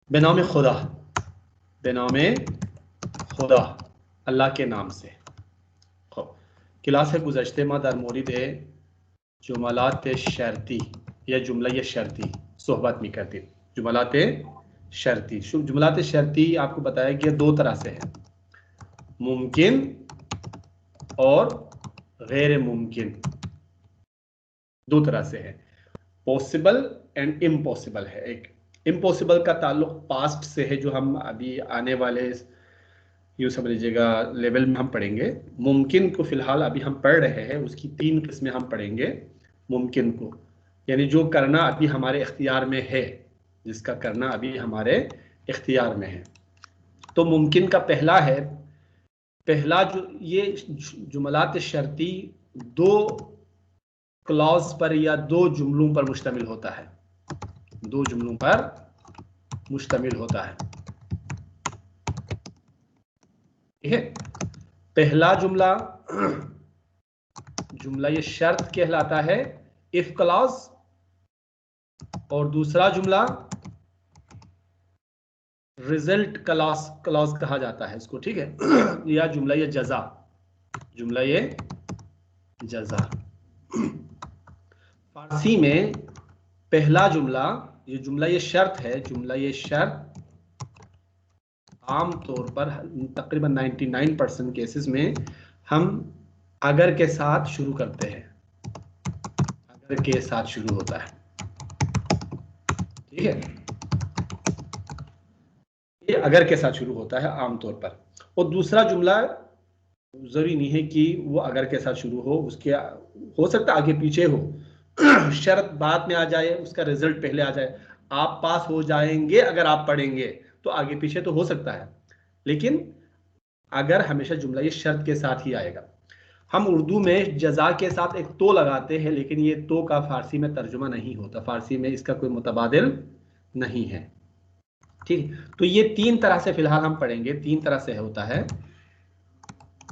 बेनाम खुदा, बेनाम खुदा, अल्लाह के नाम से। क्लास गुज़श्ते माह दर मोरिद जुमलात शर्ती या जुमला शर्ती सोहबत में करती। जुमलात शर्ती, जुमलात शर्ती आपको बताया कि दो तरह से है, मुमकिन और गैर मुमकिन, दो तरह से है। पॉसिबल एंड इम्पॉसिबल है। एक इम्पॉसिबल का ताल्लुक पास्ट से है, जो हम अभी आने वाले यूँ समझ लीजिएगा लेवल में हम पढ़ेंगे। मुमकिन को फिलहाल अभी हम पढ़ रहे हैं, उसकी 3 किस्में हम पढ़ेंगे। मुमकिन को यानी जो करना अभी हमारे इख्तियार में है, जिसका करना अभी हमारे इख्तियार में है। तो मुमकिन का पहला जो ये जुमलात शर्ती दो क्लॉज पर या दो जुमलों पर मुश्तमिल होता है, दो जुमलों पर मुश्तमिल होता है। ठीक है, पहला जुमला ये शर्त कहलाता है, इफ क्लॉज, और दूसरा जुमला रिजल्ट क्लॉज कहा जाता है इसको। ठीक है, या जुमला ये जजा, जुमला ये जजा। फारसी में पहला जुमला, ये जुमला ये शर्त है, जुमला ये शर्त आम तौर पर तकरीबन 99% केसेस में हम अगर के साथ शुरू करते हैं, अगर के साथ शुरू होता है। ठीक है, ये अगर के साथ शुरू होता है आमतौर पर। और दूसरा जुमला जरूरी नहीं है कि वो अगर के साथ शुरू हो, उसके हो सकता है आगे पीछे हो, शर्त बाद में आ जाए, उसका रिजल्ट पहले आ जाए। आप पास हो जाएंगे अगर आप पढ़ेंगे, तो आगे पीछे तो हो सकता है, लेकिन अगर हमेशा जुमला ये शर्त के साथ ही आएगा। हम उर्दू में जजा के साथ एक तो लगाते हैं, लेकिन ये तो का फारसी में तर्जुमा नहीं होता, फारसी में इसका कोई मुतबादिल नहीं है। ठीक, तो ये 3 तरह से फिलहाल हम पढ़ेंगे, 3 तरह से होता है,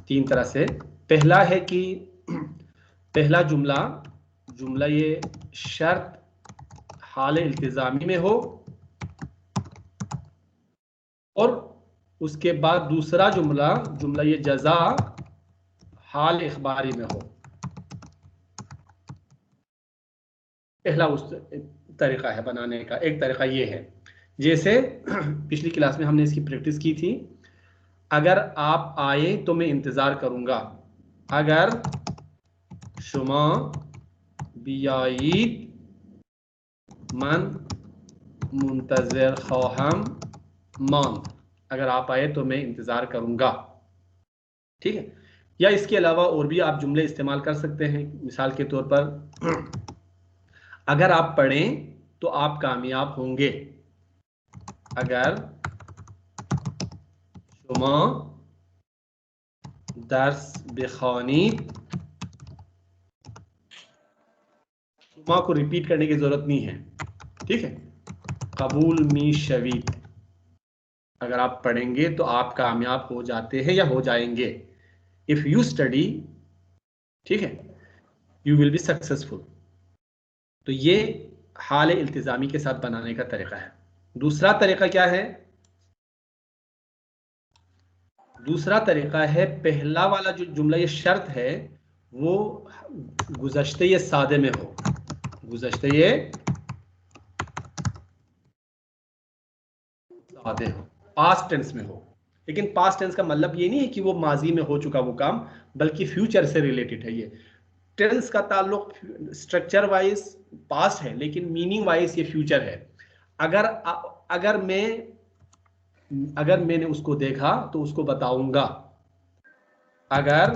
3 तरह से। पहला है कि पहला जुमला ये शर्त हाल इल्तिजामी में हो, और उसके बाद दूसरा जुमला ये जजा हाल इखबारी में हो। पहला उस तरीका है बनाने का, एक तरीका ये है, जैसे पिछली क्लास में हमने इसकी प्रैक्टिस की थी। अगर आप आए तो मैं इंतजार करूंगा, अगर शुमा बियाईद मन मुंतजर ख्वाहम मांद, अगर आप आए तो मैं इंतजार करूंगा। ठीक है, या इसके अलावा और भी आप जुमले इस्तेमाल कर सकते हैं। मिसाल के तौर पर, अगर आप पढ़ें तो आप कामयाब होंगे, अगर शुमा दर्स बिखानीद, शुमा को रिपीट करने की जरूरत नहीं है। ठीक है, कबूल मी शवीद, अगर आप पढ़ेंगे तो आप कामयाब हो जाते हैं या हो जाएंगे। इफ यू स्टडी, ठीक है, यू विल बी सक्सेसफुल। तो ये हाल इल्तिजामी के साथ बनाने का तरीका है। दूसरा तरीका क्या है? दूसरा तरीका है, पहला वाला जो जुमला ये शर्त है वो गुज़श्ते ये सादे में हो, गुज़श्ते ये सादे हो, पास्ट टेंस में हो। लेकिन पास्ट टेंस का मतलब ये नहीं है कि वो माजी में हो चुका वो काम, बल्कि फ्यूचर से रिलेटेड है। ये टेंस का ताल्लुक स्ट्रक्चर वाइज पास्ट है, लेकिन मीनिंग वाइज ये फ्यूचर है। अगर अगर मैंने उसको देखा तो उसको बताऊंगा, अगर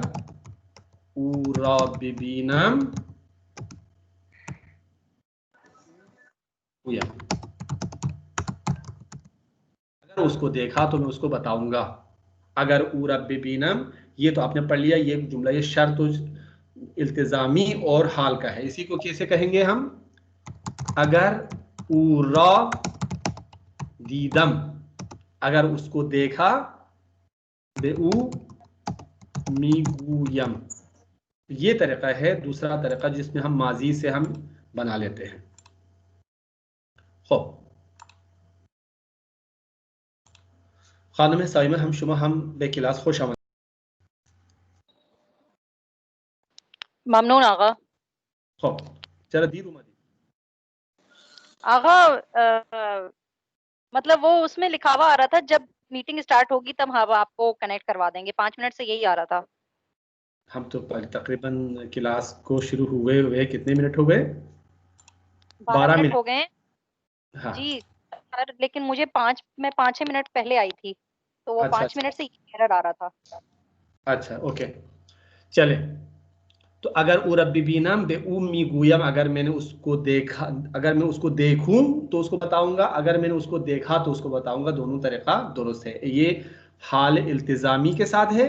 उराबिबीनम हुआ, अगर उसको देखा तो मैं उसको बताऊंगा। अगर उराबिबीनम, ये तो आपने पढ़ लिया, ये जुमला ये शर्त इल्तिजामी और हाल का है। इसी को कैसे कहेंगे हम? अगर उरा दीदम, अगर उसको देखा, बेऊ मीगुयम। ये तरीका है दूसरा तरीका, जिसमें हम माजी से हम बना लेते हैं। हो खानम साइमा हम शुमा हम बे क्लास खुश आमद। ममनून आगा। खब चलो दी रूमा दी आगा मतलब वो उसमें लिखा हुआ आ रहा था जब मीटिंग स्टार्ट होगी तब हम आपको कनेक्ट करवा देंगे। 5 मिनट से यही आ रहा था। हम तो तकरीबन क्लास को शुरू हुए हुए कितने मिनट हो गए? 12 12 मिनट मिनट। हो गए हैं हाँ जी सर, लेकिन मैं 5-6 मिनट पहले आई थी तो वो अच्छा 5 अच्छा मिनट से एरर आ रहा था। अच्छा ओके चले। तो अगर उरब्बिबीनाम बे उम्मी गुयम, अगर मैंने उसको देखा, अगर मैं उसको देखूं तो उसको बताऊंगा, अगर मैंने उसको देखा तो उसको बताऊंगा। दोनों तरीका दुरुस्त है। ये हाल इल्तिजामी के साथ है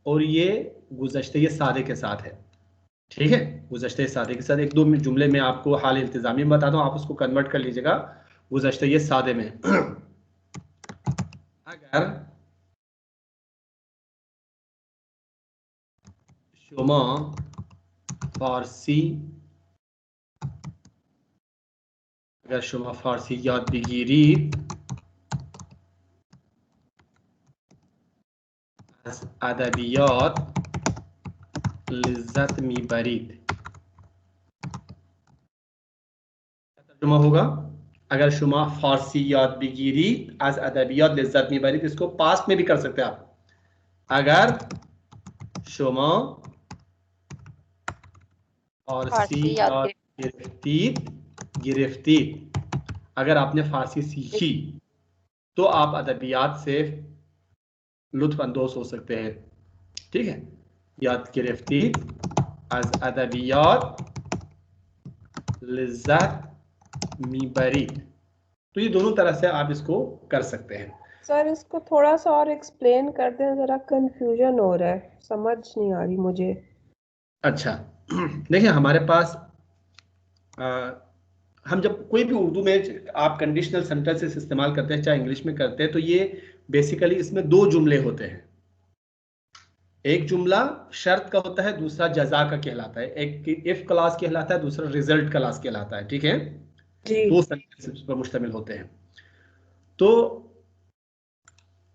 और ये गुज़श्ते सादे के साथ है। ठीक है, गुज़श्ते सादे के साथ एक दो जुमले में आपको हाल इल्तिजामी में बताता हूँ, आप उसको कन्वर्ट कर लीजिएगा गुज़श्ते सादे में। अगर शुमा फारसी, अगर शुमा फारसी याद बिगिरी अदबियात लिज्जत मिबरीद, तर्जुमा होगा अगर शुमा फारसी याद बिगिरी आज अदबियात लिज्जत मिबरीद। इसको पास्ट में भी कर सकते हैं आप। अगर शुमा फारसी फारसी याद याद गिरफ्ती, अगर आपने फारसी सीखी तो आप अदबियात से लुत्फ अंदोज हो सकते हैं। ठीक है, याद गिरफ्ती आज अदबियात लिज्जत मिबरीद। तो ये दोनों तरह से आप इसको कर सकते हैं। सर इसको थोड़ा सा और एक्सप्लेन कर दें, जरा कंफ्यूजन हो रहा है, समझ नहीं आ रही मुझे। अच्छा देखिए हमारे पास हम जब कोई भी उर्दू में आप कंडीशनल सेंटेंसेस इस्तेमाल करते हैं, चाहे इंग्लिश में करते हैं, तो ये बेसिकली इसमें दो जुमले होते हैं। एक जुमला शर्त का होता है, दूसरा जजा का कहलाता है। एक इफ क्लास कहलाता है, दूसरा रिजल्ट क्लास कहलाता है। ठीक है, जी दो सेंटेंसेस पर मुश्तमिल होते हैं। तो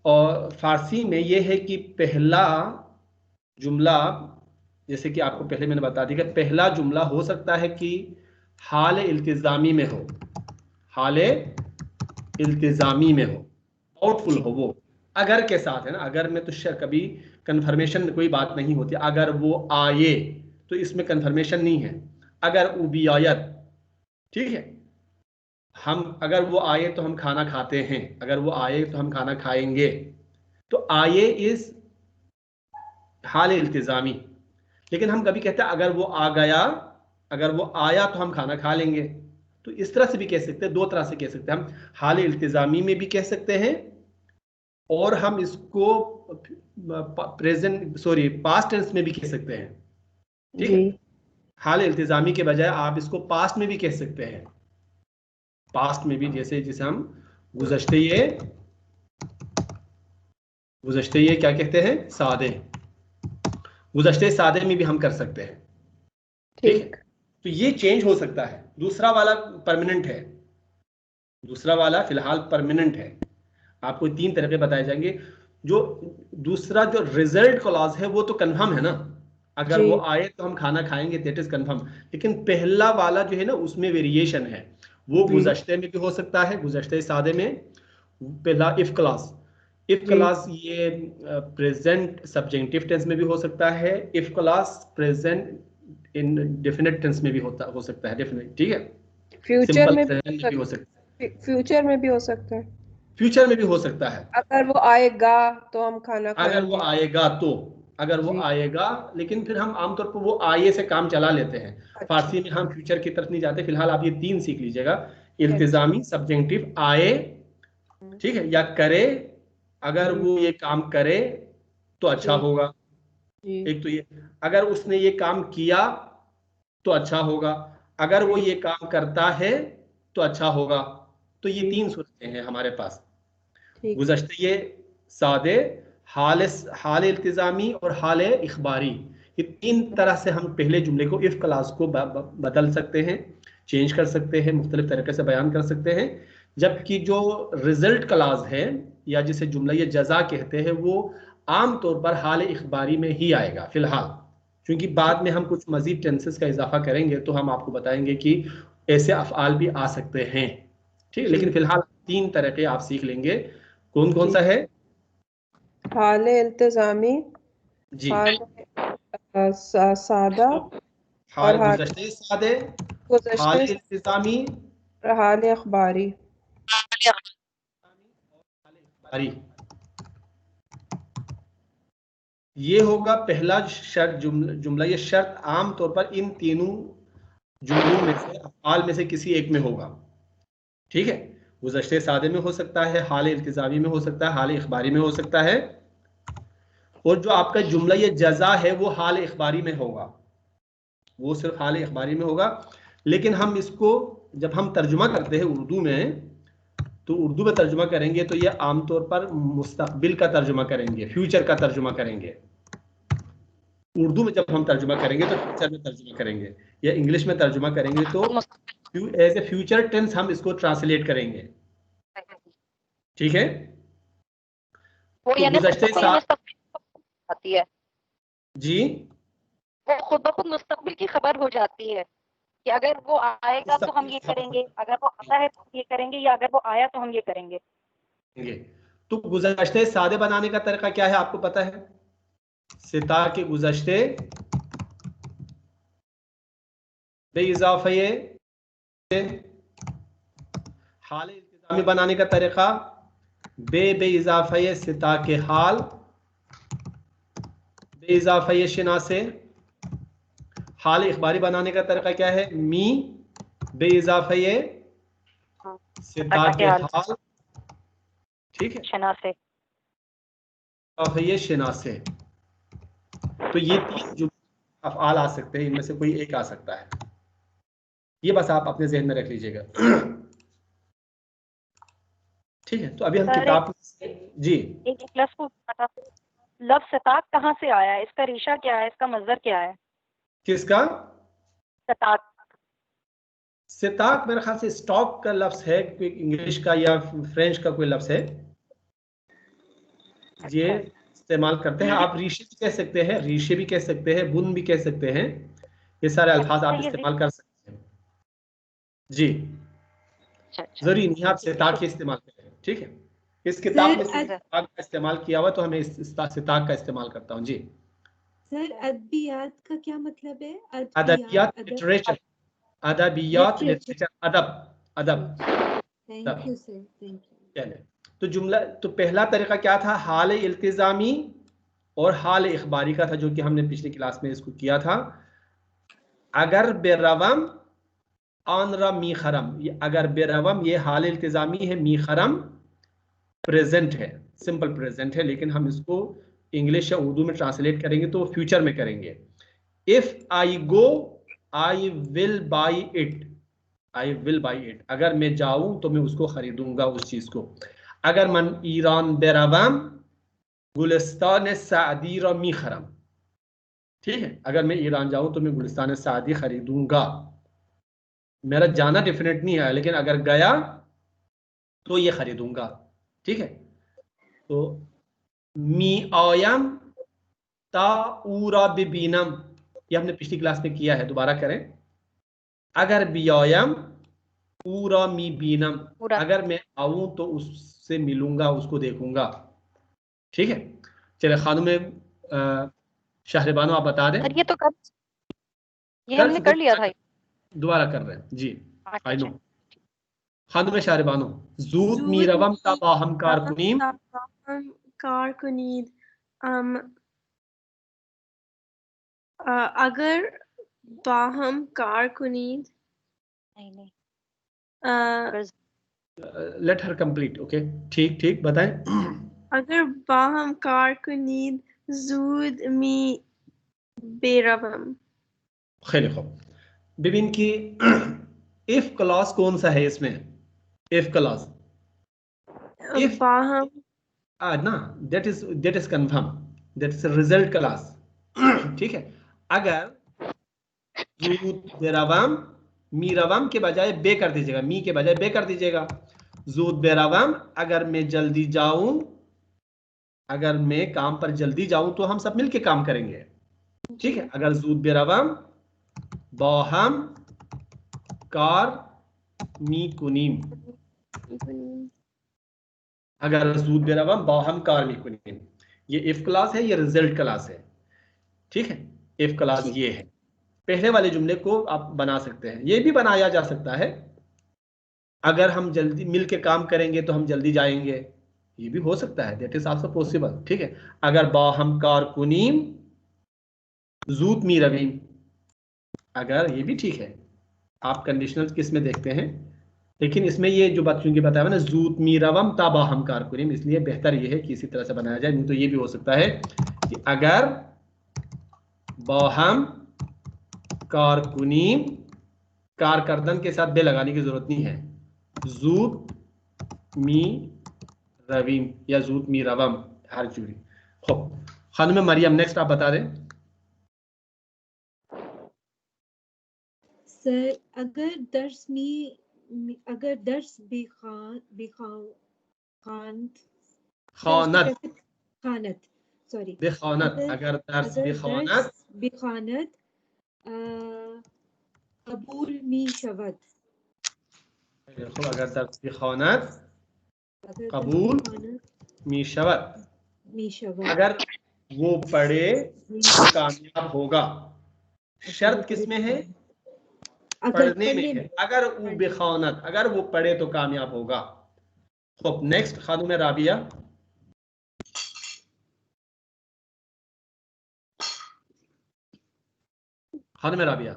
और फारसी में ये है कि पहला जुमला, जैसे कि आपको पहले मैंने बता दिया कि पहला जुमला हो सकता है कि हाल इल्तिजामी में हो, हाल इल्तिजामी में हो, डाउटफुल हो वो, अगर के साथ है ना। अगर में तो कभी कंफर्मेशन कोई बात नहीं होती। अगर वो आए तो इसमें कंफर्मेशन नहीं है। अगर उबियायत, ठीक है, हम अगर वो आए तो हम खाना खाते हैं, अगर वो आए तो हम खाना खाएंगे। तो आए इस हाल इल्तिजामी। लेकिन हम कभी कहते हैं अगर वो आ गया, अगर वो आया तो हम खाना खा लेंगे। तो इस तरह से भी कह सकते हैं, दो तरह से कह सकते हैं। हम हाल इल्तिजामी में भी कह सकते हैं और हम इसको प्रेजेंट सॉरी पास्ट टेंस में भी कह सकते हैं। ठीक है, जी हाल इल्तिजामी के बजाय आप इसको पास्ट में भी कह सकते हैं। पास्ट में भी जैसे जिसे हम गुज़श्ते क्या कहते हैं, सादे, गुज़श्ते सादे में भी हम कर सकते हैं। ठीक है, ठीक। तो ये चेंज हो सकता है। दूसरा वाला परमानेंट है, दूसरा वाला फिलहाल परमानेंट है। आपको 3 तरीके बताए जाएंगे। जो दूसरा जो रिजल्ट क्लॉज है वो तो कंफर्म है ना, अगर जी वो आए तो हम खाना खाएंगे, दैट इज कंफर्म। लेकिन पहला वाला जो है ना उसमें वेरिएशन है। वो जी गुज़श्ते में भी हो सकता है, गुज़श्ते सादे में पहला इफ क्लॉज, इफ जी क्लॉज ये प्रेजेंट सब्जेक्टिव टेंस में भी हो सकता है। If clause present indefinite tense में भी हो सकता है, डेफिनेट। ठीक है, फ्यूचर सिंपल में भी हो प्रेजेंट में भी हो सकता है, फ्यूचर में भी हो सकता है। फ्यूचर में भी हो सकता है। अगर वो आएगा तो हम खाना अगर वो खाएंगे। आएगा तो, अगर वो जी आएगा, लेकिन फिर हम आमतौर पर वो आए से काम चला लेते हैं। अच्छा फारसी में हम फ्यूचर की तरफ नहीं जाते। फिलहाल आप ये 3 सीख लीजिएगा, अच्छा। इल्तिजामी, सब्जेक्टिव, आए, ठीक है, या करे। अगर जी वो ये काम करे तो अच्छा जी होगा। जी एक तो ये, अगर उसने ये काम किया तो अच्छा होगा, अगर वो जी ये काम करता है तो अच्छा होगा। तो ये जी 3 सूरतें हैं हमारे पास, ठीक। गुज़श्ते ये सादे, हाल हाल इल्तिजामी और हाल इखबारी। ये 3 तरह से हम पहले जुमले को, इफ क्लास को बदल सकते हैं, चेंज कर सकते हैं, मुख्तलिफ तरीके से बयान कर सकते हैं। जबकि जो रिजल्ट क्लास है या जिसे जुमला ये जजा कहते हैं वो आमतौर पर हाल इखबारी में ही आएगा फिलहाल, क्योंकि बाद में हम कुछ मजीद टेंसेस का इजाफा करेंगे तो हम आपको बताएंगे कि ऐसे अफ़आल भी आ सकते हैं, ठीक है। लेकिन फिलहाल 3 तरीके आप सीख लेंगे। कौन कौन सा है? हाल इल्तिजामी, जी, हाल सादा हाल और हाल गुज़श्ते सादे, हाल गुज़श्ते इल्तिजामी, हाल अखबारी। अरी ये होगा पहला शर्त जुमला। ये शर्त आम तौर पर इन तीनों जुमलों में से अफ़आल में से किसी एक में होगा, ठीक है। गुज़श्ते सादे में हो सकता है, हाल इल्तिजामी में हो सकता है, हाल इखबारी में हो सकता है, और जो आपका जुमला ये जजा है वो हाल इखबारी में होगा, वो सिर्फ हाल इखबारी में होगा। लेकिन हम इसको जब हम तर्जुमा करते हैं उर्दू में, तो उर्दू में तर्जुमा करेंगे तो ये आमतौर पर मुस्तकबिल का तर्जुमा करेंगे, फ्यूचर का तर्जुमा करेंगे। उर्दू में जब हम तर्जुमा करेंगे तो फ्यूचर में तर्जुमा करेंगे, या इंग्लिश में तर्जुमा करेंगे तो एज ए फ्यूचर टेंस हम इसको ट्रांसलेट करेंगे, ठीक है। वो तो यानी गुज़श्ते खुद ब खुद मुस्तकबिल आती है, जी, वो खुद ब खुद मुस्तकबिल की खबर हो जाती है कि अगर वो आएगा तो हम ये करेंगे, अगर वो आता है तो हम ये करेंगे, या अगर वो आया तो हम ये करेंगे। तो गुज़श्ते सादे बनाने का तरीका क्या है आपको पता है? सिता के गुज़श्ते बेइज़ाफ़े हाल इल्तिज़ामी बनाने का तरीका बेइज़ाफ़े सिता के हाल बेइज़ाफ़े शिना से। हाल इखबारी बनाने का तरीका क्या है? मी बेइज़ाफ़े सिता के हाल, ठीक है, शना से। शिना से। तो ये 3 जो अफ़आल आ सकते हैं इनमें से कोई एक आ सकता है, ये बस आप अपने जहन में रख लीजिएगा, ठीक है। तो अभी हम किताब जी एक प्लस को पता, लफ्ज़ सताक कहाँ से आया है, इसका रेशा क्या है, इसका मज़दर क्या है? किसका? सताक। सिताक मेरे ख्याल से स्टॉक का लफ्ज है, कोई इंग्लिश का या फ्रेंच का कोई लफ्ज है, ये इस्तेमाल करते हैं। आप रीशे भी कह सकते हैं, रीशे भी कह सकते हैं, बुन भी कह सकते हैं, ये सारे अल्फाज आप इस्तेमाल कर सकते हैं जी। जरूरी नहीं आप सिताक ही इस्तेमाल करें, ठीक है। इस किताब में सिताक का इस्तेमाल किया हुआ तो हमें इस सिताक का इस्तेमाल करता हूँ जी। सर अदबियात का क्या मतलब है? अदबियात लिटरेचर, अदबियात लिटरेचर, अदब, अदब। Thank you sir, thank you. चले, तो जुमला, तो पहला तरीका क्या था? हाल इल्तिजामी और हाल इखबारी का था, जो कि हमने पिछली क्लास में इसको किया था। अगर बेरवम आनरा मी खरम, अगर बेरवम ये हाल इल्तिजामी है, मी खरम प्रेजेंट है, सिंपल प्रेजेंट है, लेकिन हम इसको इंग्लिश या उर्दू में ट्रांसलेट करेंगे तो फ्यूचर में करेंगे। If I go I will by it, I will by it, अगर मैं जाऊं तो मैं उसको खरीदूंगा उस चीज को। अगर मन ईरान बेरवम गुलिस्तान सादी र मी खरम, ठीक है, अगर मैं ईरान जाऊं तो मैं गुलिस्तान सादी खरीदूंगा। मेरा जाना डेफिनेट नहीं है, लेकिन अगर गया तो ये खरीदूंगा, ठीक है। तो मी आयम ताऊरा बिबीनम, ये हमने पिछली क्लास में किया है, दोबारा करें। अगर बियायम पूरा मी बीनम, अगर मैं आऊं तो उससे मिलूंगा, उसको देखूंगा, ठीक है। चले खानों में शाहरिबानो आप बता दें। ये तो ये हमने कर लिया था, दोबारा कर रहे हैं जी। I know. खानों में शाहरिबानो जूद मीरवम ताबाहम कारकुनीम कारकुनीद, अगर बाहम कारकुनीद, लेट हर कंप्लीट, ओके, ठीक ठीक बताएं। अगर बाहम कारकुनीद जूद मी बेरवम। खैर खूब, बिबिन की इफ क्लॉज कौन सा है इसमें? इफ क्लॉज इफ बाहम ना, that is confirm, that is result class, ठीक है। अगर बेरवम मीरवम के बजाय बे कर दीजिएगा, मी के बजाय बे कर दीजिएगा, ज़ूद बेरवम, अगर मैं जल्दी जाऊं, अगर मैं काम पर जल्दी जाऊं तो हम सब मिलके काम करेंगे, ठीक है। अगर ज़ूद बेरवम बाहम कार मी कुनीम, अगर ज़ूद बेरवम बाहम कार मी कुनीम, ये इफ क्लास है, ये रिजल्ट क्लास है, ठीक है। इफ क्लास ये है। पहले वाले जुमले को आप बना सकते हैं, ये भी बनाया जा सकता है, अगर हम जल्दी मिलके काम करेंगे तो हम जल्दी जाएंगे, ये भी हो सकता है, दैट इज आल्सो पॉसिबल, ठीक है। अगर बाहम कार कुनीम ज़ूद मी रवीम, अगर ये भी ठीक है, आप कंडीशनल किस में देखते हैं, लेकिन इसमें ये जो बात चूंकि बताया ना ज़ूद मी रवम ताबा हम कार कुनीम, इसलिए बेहतर ये है कि इसी तरह से बनाया जाए। नहीं तो ये भी हो सकता है कि अगर बाहम कार कुनीम, कार करदन के साथ बे लगाने की जरूरत नहीं है, ज़ूद मी रवीम या ज़ूद मी रवम, हर चूरी। खूब, खानुम मरियम नेक्स्ट आप बता दें। सर अगर दर्स खानत, खानत, सॉरी, बेखानत, अगर दर्स बेखानत, बेखानत कबूल मी शवद, देखो अगर दर्स बेखानत कबूल मी शवद, अगर वो पढ़े तो कामयाब होगा। शर्त किसमें है? पढ़ने में है। अगर वो बेखानत, अगर वो पढ़े तो कामयाब होगा। खूब, next Khanum Rabia. Khanum Rabia,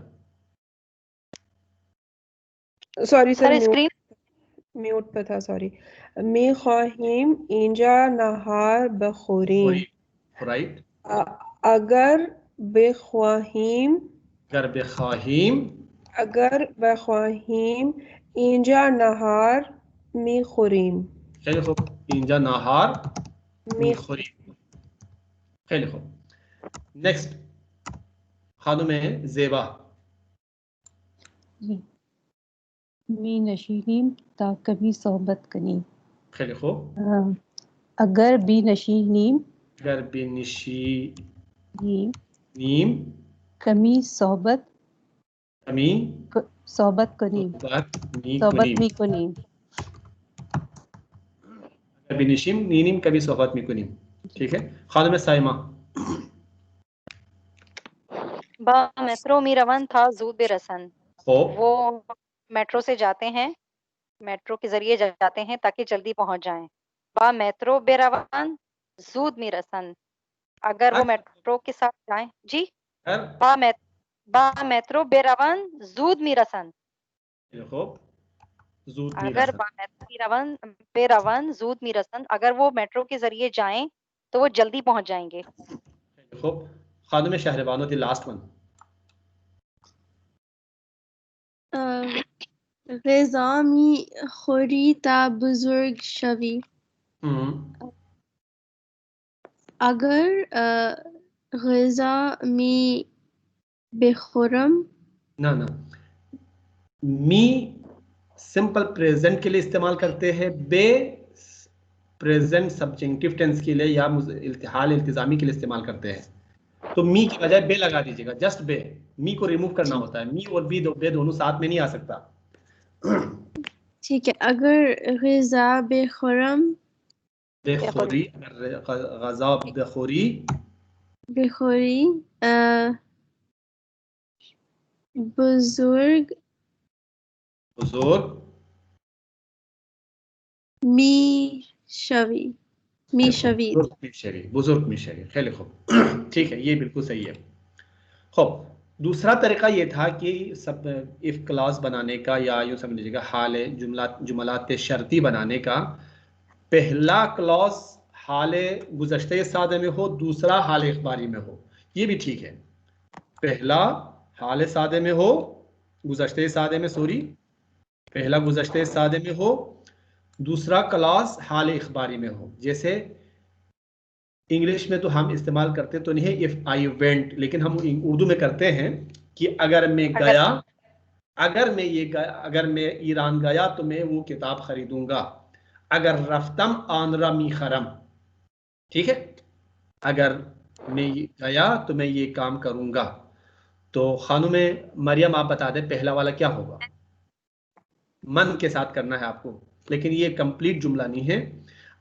sorry sir, screen mute पे था, सॉरी। मी ख्वाहिम इंजा नहार बखोरीम, राइट। अगर बेख्वाहिम, अगर बेखाहिम, अगर बेख्वाहिम इंजा नहार मी खुरीम, खैर खूब, इंजा नहार मी मी खुरीम, खैर खूब। नेक्स्ट खानुम ज़ेबा। मी नशीनीम ता कभी सोहबत कनी, खैर खूब। अगर बी नशीनीम, अगर बेनिशी नीम नीम कमी सोहबत कमी सोहबत कनीम, सोहबत मी कुनीम, बिनिशिम नीनिम कभी सोहबत में कुनीम, ठीक है। खानुम साइमा। बा मेट्रो मी रवन था ज़ूद बेरसन, खूब, वो मेट्रो से जाते हैं, मेट्रो के जरिए जाते हैं ताकि जल्दी पहुंच जाएं। बा मेट्रो बेरवन ज़ूद मी रसन, अगर वो मेट्रो के साथ जाएं, जी। बा मेट्रो बेरवन ज़ूद मी रसन, खूब, ज़ूद मी अगर रसन, बा मेट्रो बेरवन ज़ूद मी रसन, अगर वो मेट्रो के जरिए जाएं तो वो जल्दी पहुंच जाएंगे। खूब। खानुम शहरबानो दी लास्ट वन। ग़िज़ा मी खुरी ता बुज़ुर्ग शवी, अगर ग़िज़ा मी बेखुरम, ना ना, मी सिंपल प्रेजेंट के लिए इस्तेमाल करते हैं, बे प्रेजेंट सब्जेक्टिव टेंस के लिए या हाल इल्तिजामी के लिए इस्तेमाल करते हैं। तो मी की बजाय बे लगा दीजिएगा, जस्ट बे। मी को रिमूव करना होता है, मी और बे दोनों साथ में नहीं आ सकता। ठीक है। अगर ग़िज़ा बेखुरम, बेखुरी, ग़ज़ा बेखुरी, बेखुरी बुज़ुर्ग बुजुर्ग मी शवी, मी शवी, बुजुर्ग मिशरी, खैर खूब, ठीक है, ये बिल्कुल सही है। खूब, दूसरा तरीका ये था कि सब इफ क्लास बनाने का, या यूँ समझ लीजिएगा हाल जुमलात शर्ती बनाने का, पहला क्लॉज हाल गुज़श्ते सादे में हो, दूसरा हाल इखबारी में हो, ये भी ठीक है। पहला हाल सादे में हो, गुज़श्ते सादे में, सॉरी, पहला गुज़श्ते सादे में हो, दूसरा क्लॉज हाल इखबारी में हो। जैसे इंग्लिश में तो हम इस्तेमाल करते तो नहीं है इफ आई वेंट, लेकिन हम उर्दू में करते हैं कि अगर मैं गया अगर मैं ईरान गया तो मैं वो किताब खरीदूंगा। अगर रफ्तम आन रमी खरम, ठीक है, अगर मैं गया तो मैं ये काम करूंगा। तो खानुम मरियम आप बता दें पहला वाला क्या होगा। मन के साथ करना है आपको, लेकिन ये कंप्लीट जुमला नहीं है।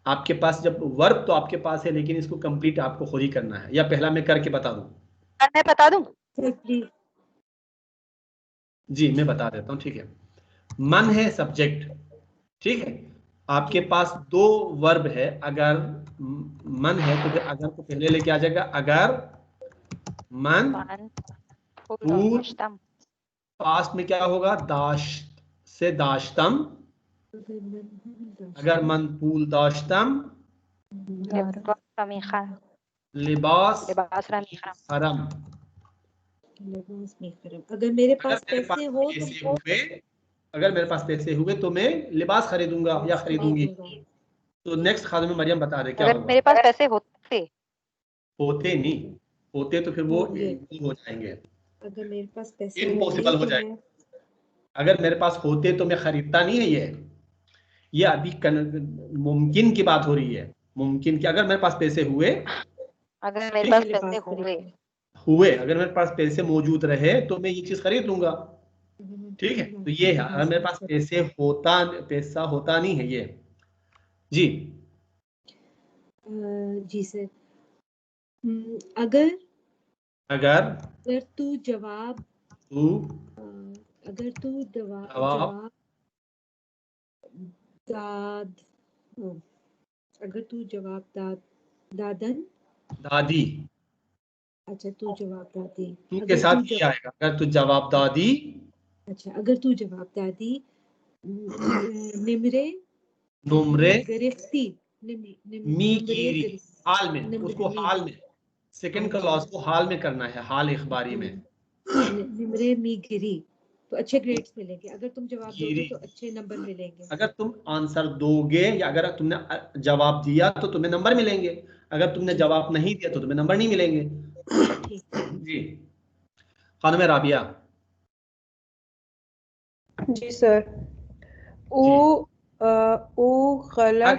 आपके पास जब वर्ब तो आपके पास है, लेकिन इसको कंप्लीट आपको खुद ही करना है। या पहला मैं करके बता दूं? मैं बता दूं? प्लीज। जी मैं बता देता हूं, ठीक है। मन है सब्जेक्ट, ठीक है। आपके पास दो वर्ब है। अगर मन है तो फिर अगर को पहले लेके आ जाएगा। अगर मन फूल, दाश्तम। पास्ट में क्या होगा? दाश्त से दाश्तम। अगर मन फूल दाश्तम, लिबास रमी खरम। लिबास लिबास रमी खरम। हरम। लिबास में खरम। अगर मेरे पास पैसे हो पैसे तो हुए, अगर मेरे पास पैसे हुए तो मैं लिबास खरीदूंगा या खरीदूंगी। तो नेक्स्ट खादिम मरियम बता दे क्या अगर होगा। मेरे पास पैसे होते, होते नहीं, होते तो फिर वो हो जाएंगे, अगर मेरे पास पैसे इम्पॉसिबल हो तो जाएगा। अगर मेरे पास होते तो मैं खरीदता नहीं है। ये अभी मुमकिन की बात हो रही है। मुमकिन कि अगर मेरे पास पैसे हुए, अगर मेरे पास पैसे हुए, अगर मेरे पास पैसे मौजूद रहे तो मैं ये चीज खरीद लूंगा, ठीक है। तो ये है, अगर मेरे पास पैसा होता नहीं है ये। जी जी सर। अगर अगर तू जवाब तू अगर तू जवाब दाद अगर तू जवाब दादन। दादी, अच्छा तू जवाब दादी। तू के साथ ये आएगा। अगर तू जवाब दादी, अच्छा अगर तू जवाब दादी निमरे नुमरे गिरफ्ती मी कीरी, हाल में, उसको हाल में, सेकंड क्लॉज को हाल में करना है, हाल इखबारी में। निमरे मी गिरी तो अच्छे ग्रेड्स मिलेंगे। अगर तुम जवाब दोगे तो अच्छे नंबर मिलेंगे। अगर तुम आंसर दोगे या अगर तुमने जवाब दिया तो तुम्हें नंबर मिलेंगे। अगर तुमने जवाब नहीं दिया तो तुम्हें नंबर नहीं मिलेंगे। जी खानुम राबिया। जी सर। ओ गलत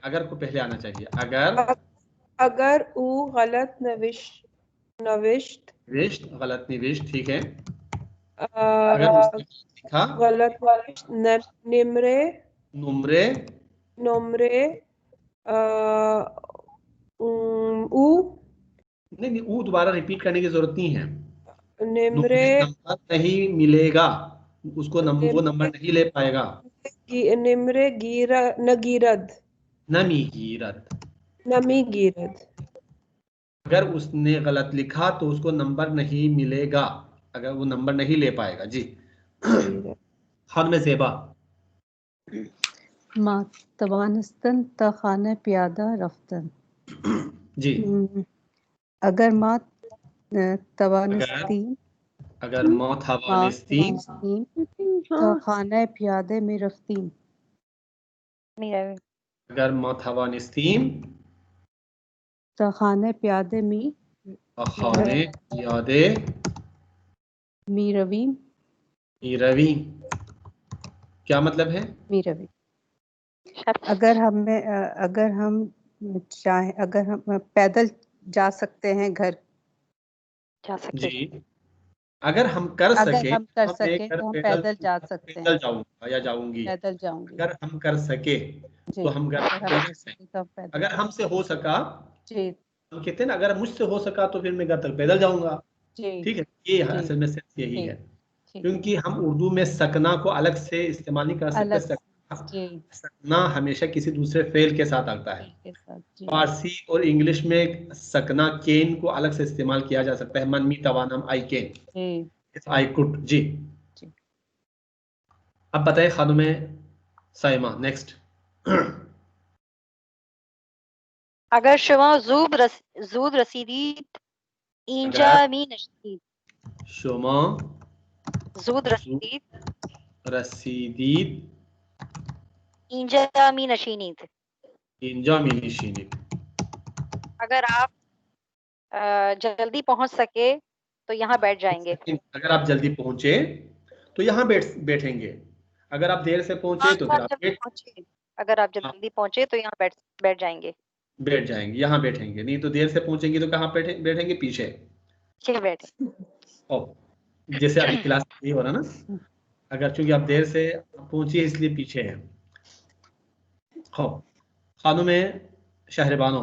अगर को पहले आना चाहिए। अगर ऊ गलत नविश्त गलत निविष्ट, ठीक है। अगर लिखा गलत निमरे नुमरे ऊ नहीं, वो दोबारा रिपीट करने की जरूरत नहीं है। निमरे नंबर नहीं मिलेगा उसको, वो नंबर नहीं ले पाएगा। निमरे नगीरद नमी गिरद। अगर उसने गलत लिखा तो उसको नंबर नहीं मिलेगा, अगर वो नंबर नहीं ले पाएगा। जी खानुम ज़ेबा। मा तवानस्तन त खाने प्यादा रफ्तन। जी अगर मा तवानस्तीन, अगर मौत हवानिस्तीन तो खाने प्यादे में रफ्तीन। अगर मौत हवानिस्तीन तो खाने प्यादे में खाने यादे मी रवीम। रवि क्या मतलब है? मी रवी। अगर हम चाहे, अगर हम पैदल जा सकते हैं घर, जा सकते जी अगर हम कर सके तो हम पैदल जा सकते हैं। पैदल जाऊंगा या जाऊंगी। पैदल जाऊंगी। अगर हम कर सके तो हम घर, अगर हमसे हो सका, जी हम कहते हैं ना अगर मुझसे हो सका तो फिर मैं घर तक पैदल जाऊंगा। जी ठीक है, ये असल में सेंस यही है। क्योंकि हम उर्दू में सकना को अलग से इस्तेमाल नहीं कर सकते। सकना हमेशा किसी दूसरे फेल के साथ आता है। फारसी और इंग्लिश में सकना केन को अलग से इस्तेमाल किया जा सकता है। मन मी तवानम आई केन, आई कुड। जी अब बताएं खानुम साइमा। नेक्स्ट। अगर शुमा जूद रसीदीत इंजा मी नशीद। शुमा जूद रसीदीत इंजा मी नशीनीत। इंजा मी नशीनीत। अगर आप जल्दी पहुंच सके तो यहाँ बैठ जाएंगे। अगर आप जल्दी पहुंचे तो यहाँ बैठेंगे। अगर आप देर से पहुंचे तो फिर आप अगर आप जल्दी पहुंचे तो यहाँ बैठ जाएंगे, यहाँ बैठेंगे। नहीं तो देर से पहुंचेंगे तो कहाँ बैठेंगे? पीछे बैठे। जैसे अभी क्लास ये हो रहा ना, अगर चूंकि आप देर से पहुंची इसलिए पीछे है। खानुम शहरबानो,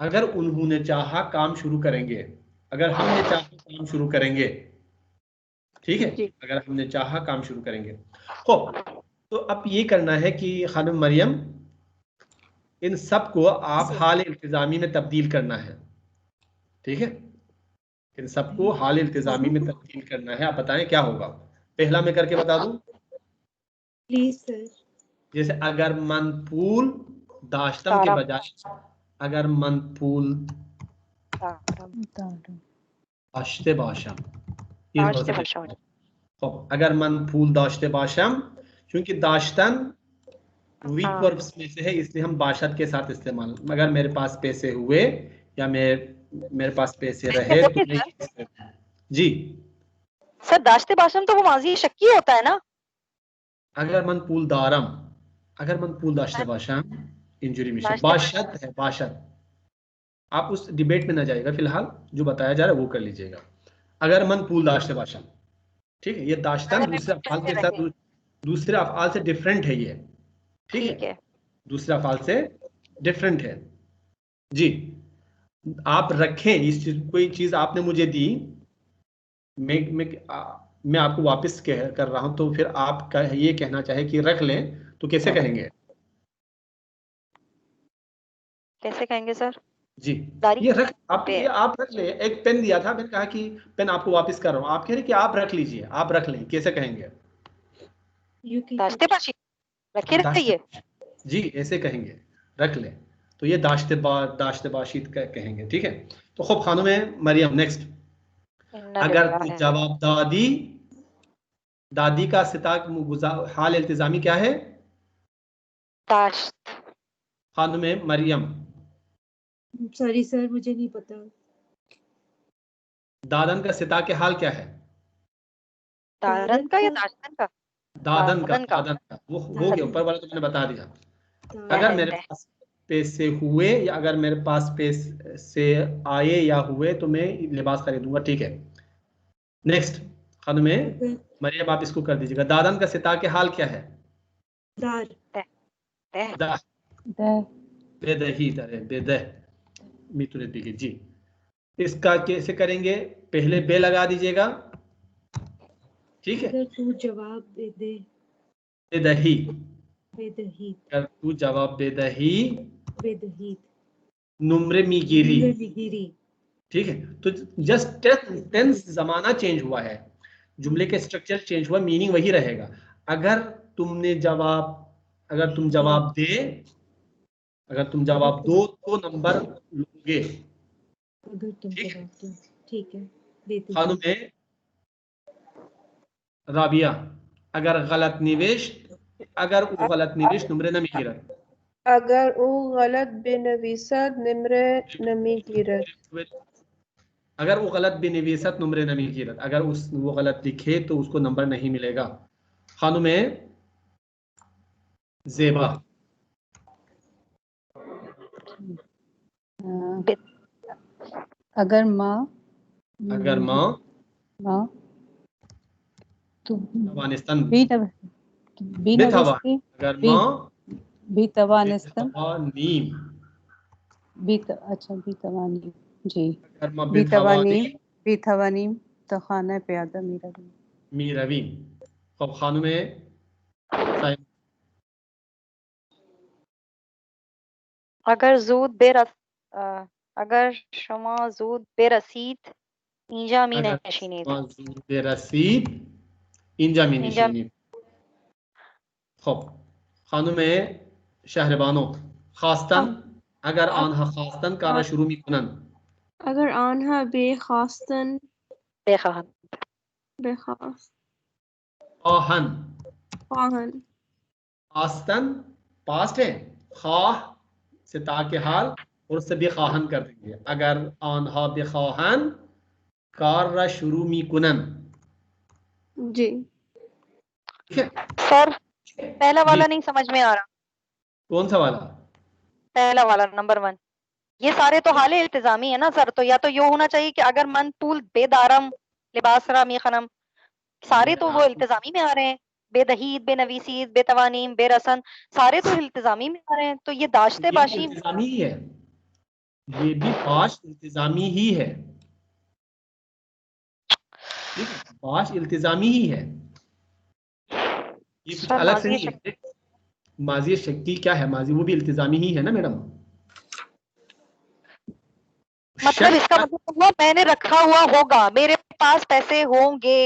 अगर उन्होंने चाहा काम शुरू करेंगे, अगर हमने चाहा काम शुरू करेंगे, ठीक है, अगर हमने चाहा काम शुरू करेंगे। तो अब ये करना है कि खानम मरियम इन सब को आप हाल इल्तिजामी में तब्दील करना है, ठीक है, इन सबको हाल इल्तिजामी में तब्दील करना है। आप बताएं क्या होगा? पहला मैं करके बता दूं प्लीज सर। जैसे अगर मनपूल दाश्तम के बजाय अगर मनपूल दाश्ते बाशम, अगर मनपूल दाश्ते बाशम, क्योंकि दाश्तन वीक वर्ब्स में से है इसलिए हम बाशत के साथ इस्तेमाल। अगर मेरे पास पैसे हुए या मेरे पास पैसे रहे तो जी सर दाश्ते बाशम तो वो माजी शक्की होता है ना। अगर मनपूल दारम, अगर मनपूल दाश्ते बाशम इंजुरी में बाशत है, बाशत। आप उस डिबेट में ना जाइएगा, फिलहाल जो बताया जा रहा है वो कर लीजिएगा। अगर मनपूल दाश्ते बाशम, ठीक है, ये दाश्तन दूसरे अफ़आल के साथ दूसरे अफ़आल से डिफरेंट है ये, ठीक है, दूसरे अफ़आल से डिफरेंट है जी। आप रखें इस चीज, कोई चीज आपने मुझे दी, मैं आपको वापस कर रहा हूं, तो फिर आप ये कहना चाहे कि रख लें तो कैसे कहेंगे? कैसे कहेंगे सर? जी ये रख आप रख ले। एक पेन दिया था, मैंने कहा कि पेन आपको वापस कर रहा हूं, आप कह रहे कि आप रख लीजिए, आप रख लें, कैसे कहेंगे? रखे रहिए जी, ऐसे कहेंगे, रख लें, तो ये दाश्ते बाशीत कहेंगे, ठीक है। तो खूब खानों में मरियम नेक्स्ट, अगर तू जवाब दादी का सिताक हाल इल्तिजामी क्या है? दाश्त। खानों में मरियम, सॉरी सर मुझे नहीं पता। दादन का सिता के हाल क्या है? दादन का या दाश्तन का? दादन का वो हो गया, ऊपर वाला तो मैंने बता दिया। अगर मेरे पास पैसे हुए या अगर मेरे पास पैसे आए या हुए तो मैं लिबास खरीदूंगा, ठीक है। नेक्स्ट खानों में मरियम, आप इसको कर दीजिएगा। दादन का सिता के हाल क्या है? बेदही बेदह मितुने दिखे जी। इसका कैसे करेंगे? पहले बे लगा दीजिएगा, ठीक है। अगर तू जवाब दे दे बेदही, अगर तू जवाब बेदही बेदही नुम्रे मीगिरी, ठीक है। तो जस्ट टेंस जमाना चेंज हुआ है, जुमले के स्ट्रक्चर चेंज हुआ, मीनिंग वही रहेगा। अगर तुम जवाब दो तो नंबर लोगे, अगर तुम जवाब दो, ठीक है। खानों में राबिया, अगर गलत निवेश नुम्रे नमी गिरत, अगर वो गलत बेनवीसत निम्रे नमी गिरत, अगर वो गलत बेनवीसत नुम्रे नमी गिरत, अगर वो गलत लिखे तो उसको नंबर नहीं मिलेगा। खानों में ज़ेबा, अगर माँ तो बीतवानीम जी, बीतवानीम तो खाना प्यादा मीरवीन। अब खानों में अगर जूद बेरस अगर शमा जूद बेरसीद इंजा मी अगर नशीनीद मौजूद रसीद इंजा मी इंजा नशीनीद. खब खानुम शहरबानो खास्तन अगर आनहा खास्तन कारा शुरू में कुनन अगर आनहा बेखास्तन बेखान बेखास आहन खाहन आस्तन पास्ट है, खाह से ताके हाल और उससे बेखाहन कर देंगे. अगर आनहा बेखाहन कारा शुरू में कुनन. जी. ठीक है, सर पहला जी. वाला नहीं समझ में आ रहा. कौन सा वाला? पहला वाला नंबर 1. ये सारे तो हाले इल्तिजामी है ना सर, तो या तो ये होना चाहिए कि अगर मन तूल बेदारम लिबासरा मी खनम, सारे तो वो इल्तिजामी में आ रहे हैं. बेदहीद बेनवीसीद बेतवानीम बेरसन सारे तो इल्तिजामी में आ रहे हैं, तो ये दाश्ते ये भी बाशी इल्तिजामी ही है, ये भी बाश इल्तिजामी ही है. ठीक है, बाश इल्तिजामी ही है, ये कुछ सर अलग से माजी नहीं है. माजी शक्की क्या है? माजी वो भी इल्तिजामी ही है ना मैडम. मतलब इसका मतलब हुआ मैंने रखा हुआ होगा, मेरे पास पैसे होंगे,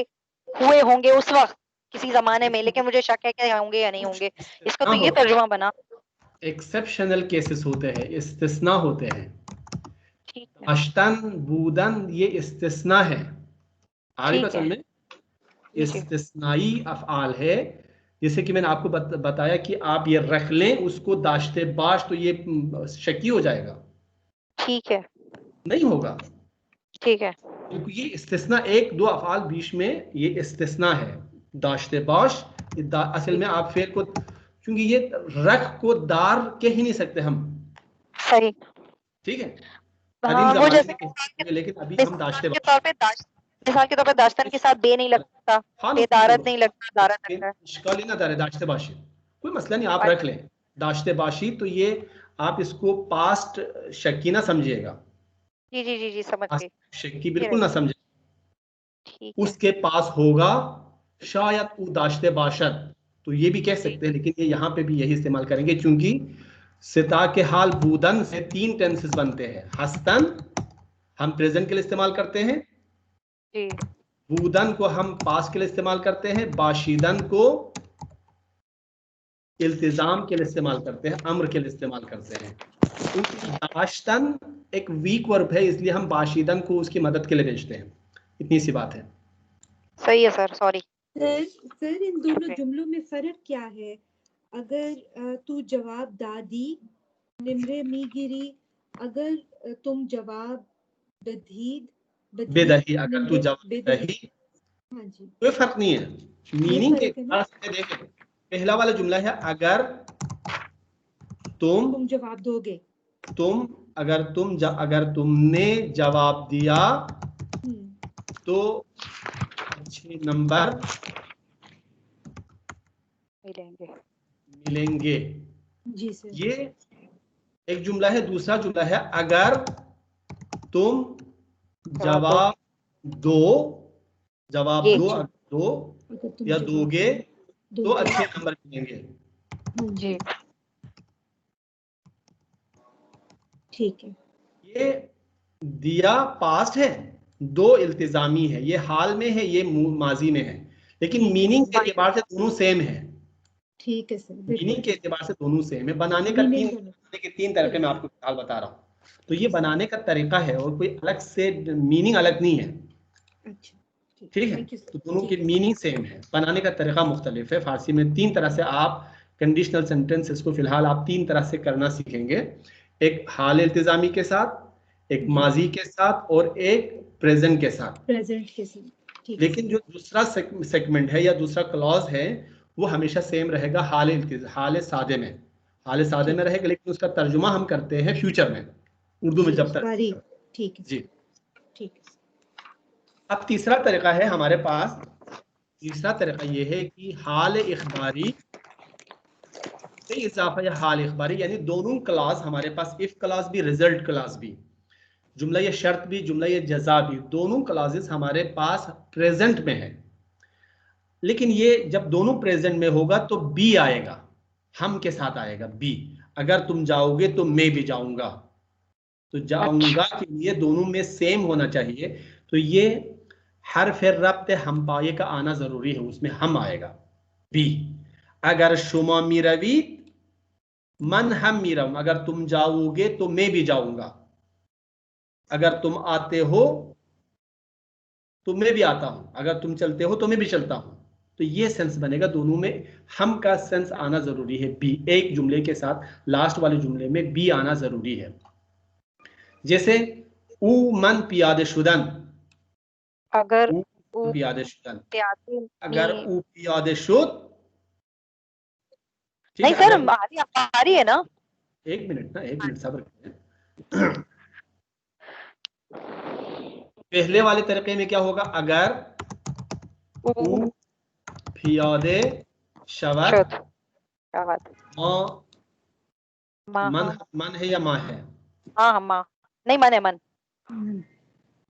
हुए होंगे उस वक्त किसी जमाने में, लेकिन मुझे शक है कि होंगे या नहीं होंगे. इसका तो ये तर्जुमा बना. एक्सेप्शनल केसेस होते हैं, इस्तिस्ना होते हैं. ठीक है, अश्तन बूदन ये इस्तिस्ना है. आगे ठीक है. में इस्तिस्नाई अफ़आल है. जैसे कि मैंने आपको बताया कि आप ये रख लें उसको दाश्ते बाश, तो ये शकी हो जाएगा. ठीक है, नहीं होगा, ठीक है. क्योंकि ये इस्तिस्ना एक दो अफ़आल बीच में ये इस्तिस्ना है. दाश्ते बाश असल में आप फेर को, क्योंकि ये रख को दार कह ही नहीं सकते हम. सही. ठीक है, हाँ, वो जैसे लेकिन अभी हम दाश्ते के तौर पे मिसाल के तौर पे दाश्तन के साथ बे नहीं लगता, हाँ, बेदारत नहीं लगता, दारत लगता है. इश्काल ही ना दारे दाश्ते बाशी, कोई मसला नहीं, आप रख लें दाश्ते बाशी. तो ये आप इसको पास्ट शक्की ना समझिएगा. जी जी जी जी समझ गई. शक्की बिल्कुल ना समझे. ठीक है. उसके पास होगा शायद वो दाश्ते बाशत, तो ये भी कह सकते हैं, लेकिन ये यहाँ पे भी यही इस्तेमाल करेंगे क्योंकि सिता के हाल बूदन से 3 टेंसेस बनते हैं. हस्तन हम प्रेजेंट के लिए इस्तेमाल करते हैं जी. बूदन को हम पास के लिए इस्तेमाल करते हैं, बाशिदन को इल्तिजाम के लिए इस्तेमाल करते हैं, अम्र के लिए इस्तेमाल करते हैं. दाश्तन एक वीक वर्ब है, इसलिए हम बाशिदन को उसकी मदद के लिए भेजते हैं. इतनी सी बात है. सही है सर, सॉरी. सर इन दोनों जुमलों में फर्क क्या है? अगर तू जवाब दादी निमरे मी गिरी, अगर तुम जवाब दधीद बेदही, अगर तू जवाब दही, हाँ जी, कोई फर्क नहीं है. मीनिंग के हिसाब से देखें, पहला वाला जुमला है अगर तुम जवाब दोगे, अगर तुमने जवाब दिया तो अच्छे नंबर मिलेंगे. जी सर. ये एक जुमला है. दूसरा जुमला है अगर तुम जवाब दो या दोगे तो अच्छे नंबर मिलेंगे. जी. ठीक है. ये दिया पास्ट है, दो इल्तिजामी है, ये हाल में है, ये माजी में है, लेकिन मीनिंग के एतबार से दोनों सेम है. ठीक है सर. मीनिंग के एतबार से दोनों सेम है. बनाने का तीन तरीके मैं आपको फिलहाल बता रहा हूँ. तो ये बनाने का तरीका है और कोई अलग से मीनिंग अलग नहीं है. अच्छा, ठीक है, तो दोनों की मीनिंग सेम है, बनाने का तरीका मुख्तलिफ है. फारसी में 3 तरह से आप कंडीशनल सेंटेंसेस को फिलहाल आप 3 तरह से करना सीखेंगे. एक हाल इल्तिजामी के साथ, एक माजी के साथ और एक प्रेजेंट के साथ. लेकिन जो दूसरा सेगमेंट है या दूसरा क्लॉज है वो हमेशा सेम रहेगा हाल सादे में. हाल सादे में रहेगा, लेकिन उसका तर्जुमा हम करते हैं फ्यूचर में, उर्दू में जब तक. ठीक है जी. ठीक है. अब तीसरा तरीका है हमारे पास. तीसरा तरीका ये है कि हाल इखबारी से इजाफा या हाल इखबारी, यानी दोनों क्लास हमारे पास, इफ क्लास भी रिजल्ट क्लास भी, जुमला ये शर्त भी जुमला ये जजा भी, दोनों क्लासेस हमारे पास प्रेजेंट में है. लेकिन ये जब दोनों प्रेजेंट में होगा तो बी आएगा, हम के साथ आएगा बी. अगर तुम जाओगे तो मैं भी जाऊंगा। तो जाऊंगा के लिए दोनों में सेम होना चाहिए, तो ये हर्फ रब्त हम पाए का आना जरूरी है, उसमें हम आएगा। बी, अगर शुमा मिरवीत मन हम मिरम, अगर तुम जाओगे तो मैं भी जाऊंगा, अगर तुम आते हो तो मैं भी आता हूं, अगर तुम चलते हो तो मैं भी चलता हूं। तो ये सेंस बनेगा, दोनों में हम का सेंस आना जरूरी है। बी, एक जुमले के साथ लास्ट वाले जुमले में बी आना जरूरी है। जैसे ऊ मन पियादे शुदन, अगर ऊ ऊ पियादे शुदन, प्यादे अगर मी, ऊ पियादे शुद, ठीक नहीं है, सर अगर आ रही है ना। एक मिनट ना, एक मिनट सब्र करें। पहले वाले तरीके में क्या होगा, अगर ऊ पियादे शवत, शुद्ध क्या बात। माँ मन, हम, मन है या माँ है? हाँ हम माँ, नहीं मन है, मन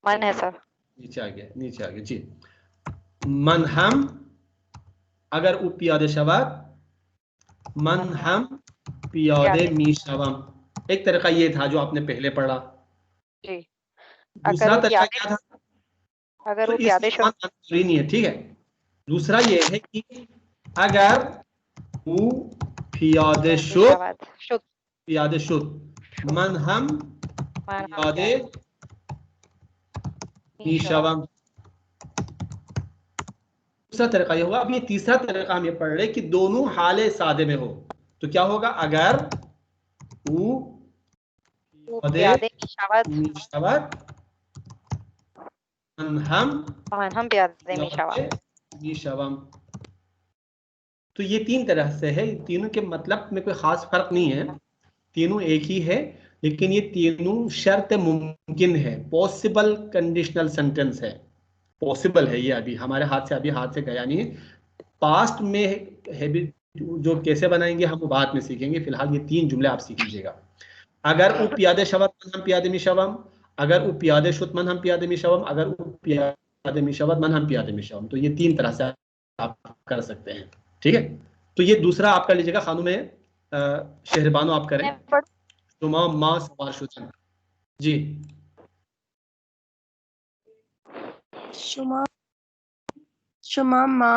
मन है सर। नीचे आ गया, नीचे आ गया जी। मन हम, अगर ऊ पियादे शवत, मन हम पियादे प्यादे मीशवम। एक तरीका ये था जो आपने पहले पढ़ा। जी। अगर दूसरा वो तरीका प्यादे, क्या था? अगर तो वो इसमें प्यादे शुद्ध, जरूरी नहीं है, ठीक है। दूसरा ये है कि अगर ऊ पियादे शुद्ध, शाबाद, शुद्ध पियादे शुद्ध, मन हम मन हम पियादे मीशवम। दूसरा तरीका ये होगा। अब ये तीसरा तरीका हम ये पढ़ रहे कि दोनों हाले सादे में हो, तो क्या होगा, अगर ऊ प्यादे शाबाद, मीशवत, मन हम मन हम प्यादे मी शाबाद। पियादे मीशवम। तो ये तीन तरह से है, तीनों के मतलब में कोई खास फर्क नहीं है, तीनों एक ही है, लेकिन ये तीनों शर्त मुमकिन है, पॉसिबल कंडीशनल सेंटेंस है। पॉसिबल है, ये अभी हमारे हाथ से गया नहीं है। पास्ट में है भी, जो कैसे बनाएंगे हम वो बाद में सीखेंगे, फिलहाल ये तीन जुमले आप सीख लीजिएगा। अगर उ पियादे शवत मन हम पियादे मिशवम, अगर उ पियादे शुत मन हम पियादे मिशवम, अगर उ पियादे मिशवत मन हम पियादे मिशवम। तो ये तीन तरह से आप कर सकते हैं, ठीक है। तो ये दूसरा आप कर लीजिएगा, खानों में शहरबानो आप करें, तुमा माँ सवार शुतन जी। शुमा शुमा मा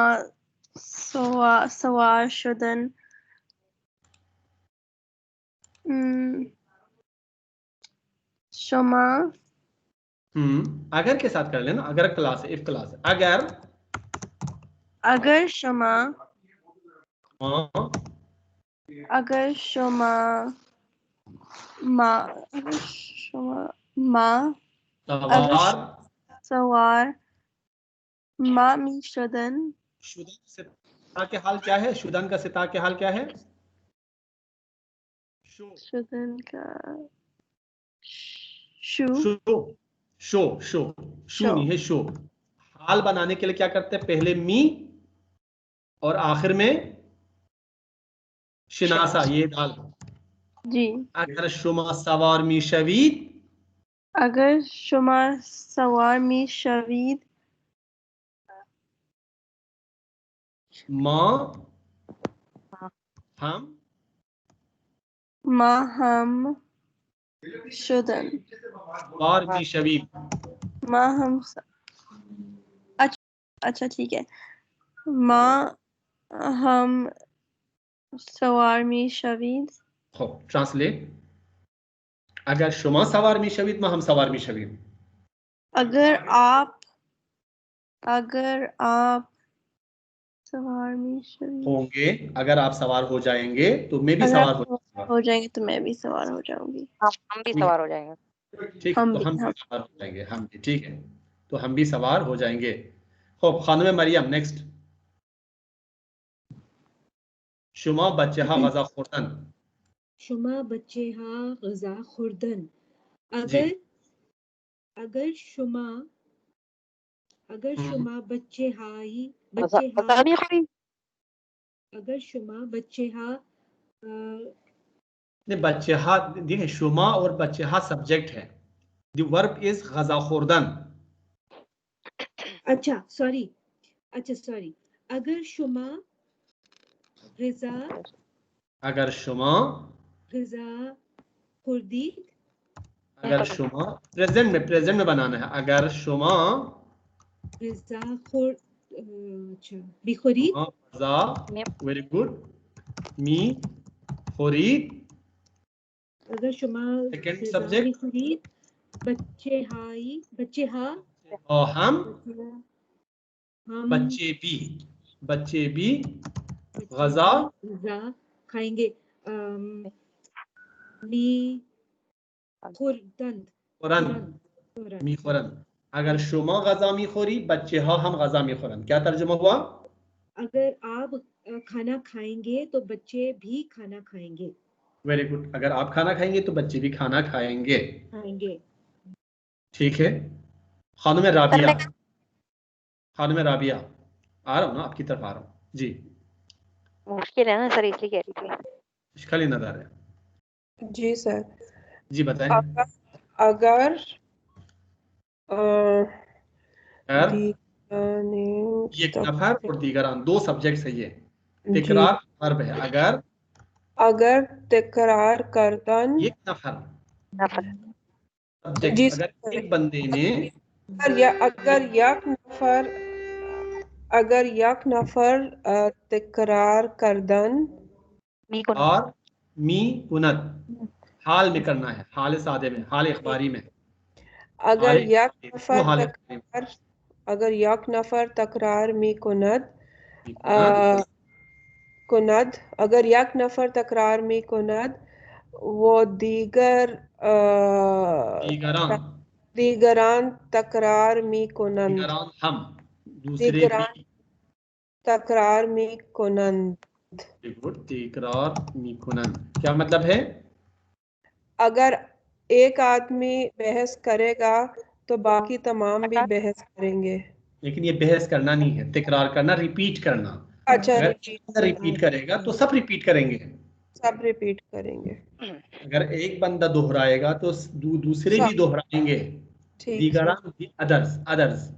सवार शुदन शुमा अगर के साथ कर लेना, अगर क्लास है, इफ क्लास है। अगर शुमा हाँ, अगर शुमा मा अगर सवार सवार मा मी शुदन शुदन सिता के हाल क्या है, शुदन का सिता के हाल क्या है, शुदन का शू शो शो शो शू नहीं है, शो। हाल बनाने के लिए क्या करते हैं, पहले मी और आखिर में शिनासा, ये डाल। जी। अगर शुमा सवार मी शवीद, अगर शुमा सवार मी शवीद माँ हम मा हम शुदन सवार मी शवीद। मा हम अच्छा ठीक है। मा हम सवार मी शवीद। हो ट्रांसलेट, अगर शुमा सवार मी शवीद माँ हम सवार मी शवीद। अगर आप सवार मी शवीद होंगे, अगर आप सवार हो जाएंगे तो मैं भी अगर सवार आप हो जाऊंगा, हो जाएंगे तो मैं भी सवार हो जाऊंगी। हम भी सवार हो जाएंगे। ठीक, हम तो भी हम भी हम सवार हो जाएंगे, हम भी, ठीक है, तो हम भी सवार हो जाएंगे। हो खानम मरियम नेक्स्ट। शुमा बच्चा गजा खुर्दन, शुमा बच्चे हा गजा खुर्दन। जी। अगर शुमा बच्चे हाई मजा बच्चे हा मजा नहीं खड़ी। अगर शुमा बच्चे हा बच्चे देखिए, शुमा और बच्चे सब्जेक्ट है, द वर्ब इज गजा खुर्दन। अच्छा सॉरी अगर शुमा गिजा अगर शुमा ग़िज़ा खुर्दीद अगर शुमा प्रेजेंट में बनाना है। अगर शुमा ग़िज़ा अच्छा बिखुरीद ग़ज़ा, वेरी गुड, मी खुरीद, अगर शुमा सेकंड ग़िज़ा सब्जेक्ट, बिखुरीद बच्चे हा और हम हम बच्चे भी ग़ज़ा ग़िज़ा खाएंगे। मी खुरदन मी खुरन। अगर शुमा ग़ज़ा मी खुरी, बच्चे हा हम ग़ज़ा मी खुरन। क्या तर्जुमा हुआ? अगर आप खाना खाएंगे तो बच्चे भी खाना खाएंगे। Very good. अगर आप खाना खाएंगे तो बच्चे भी खाना खाएंगे। ठीक है। खानुम राबिया आ रहा हूँ ना, आपकी तरफ आ रहा हूँ जी। मुश्किल है ना सर, इसलिए कह रही थी। इश्काल नजर है जी सर। जी, बताएं। अगर एक नफर और दीगरान, दो सब्जेक्ट है ये। तिकरार वर्ब है। अगर तिकरार करतन एक नफर सब्जेक्ट, जी अगर एक बंदे ने अगर यक नफर तिकरार करदन और मी कुनत हाल में करना है, हाल सादे में, हाल इखबारी में। अगर यक नफर तकरार मी कुनद अगर यक नफर तकरार मी कुनद वो दीगरान तकरार मी कुनंद हम दूसरे भी तकरार मी कुनंद। तिकरार मी कुनंद क्या मतलब है? अगर एक आदमी बहस करेगा तो बाकी तमाम भी बहस करेंगे। लेकिन ये बहस करना नहीं है, तिकरार करना, रिपीट करना। अच्छा, अगर रिपीट करेगा तो सब रिपीट करेंगे। अगर एक बंदा दोहराएगा तो दूसरे भी दोहराएंगे। दीगरान अदर्स।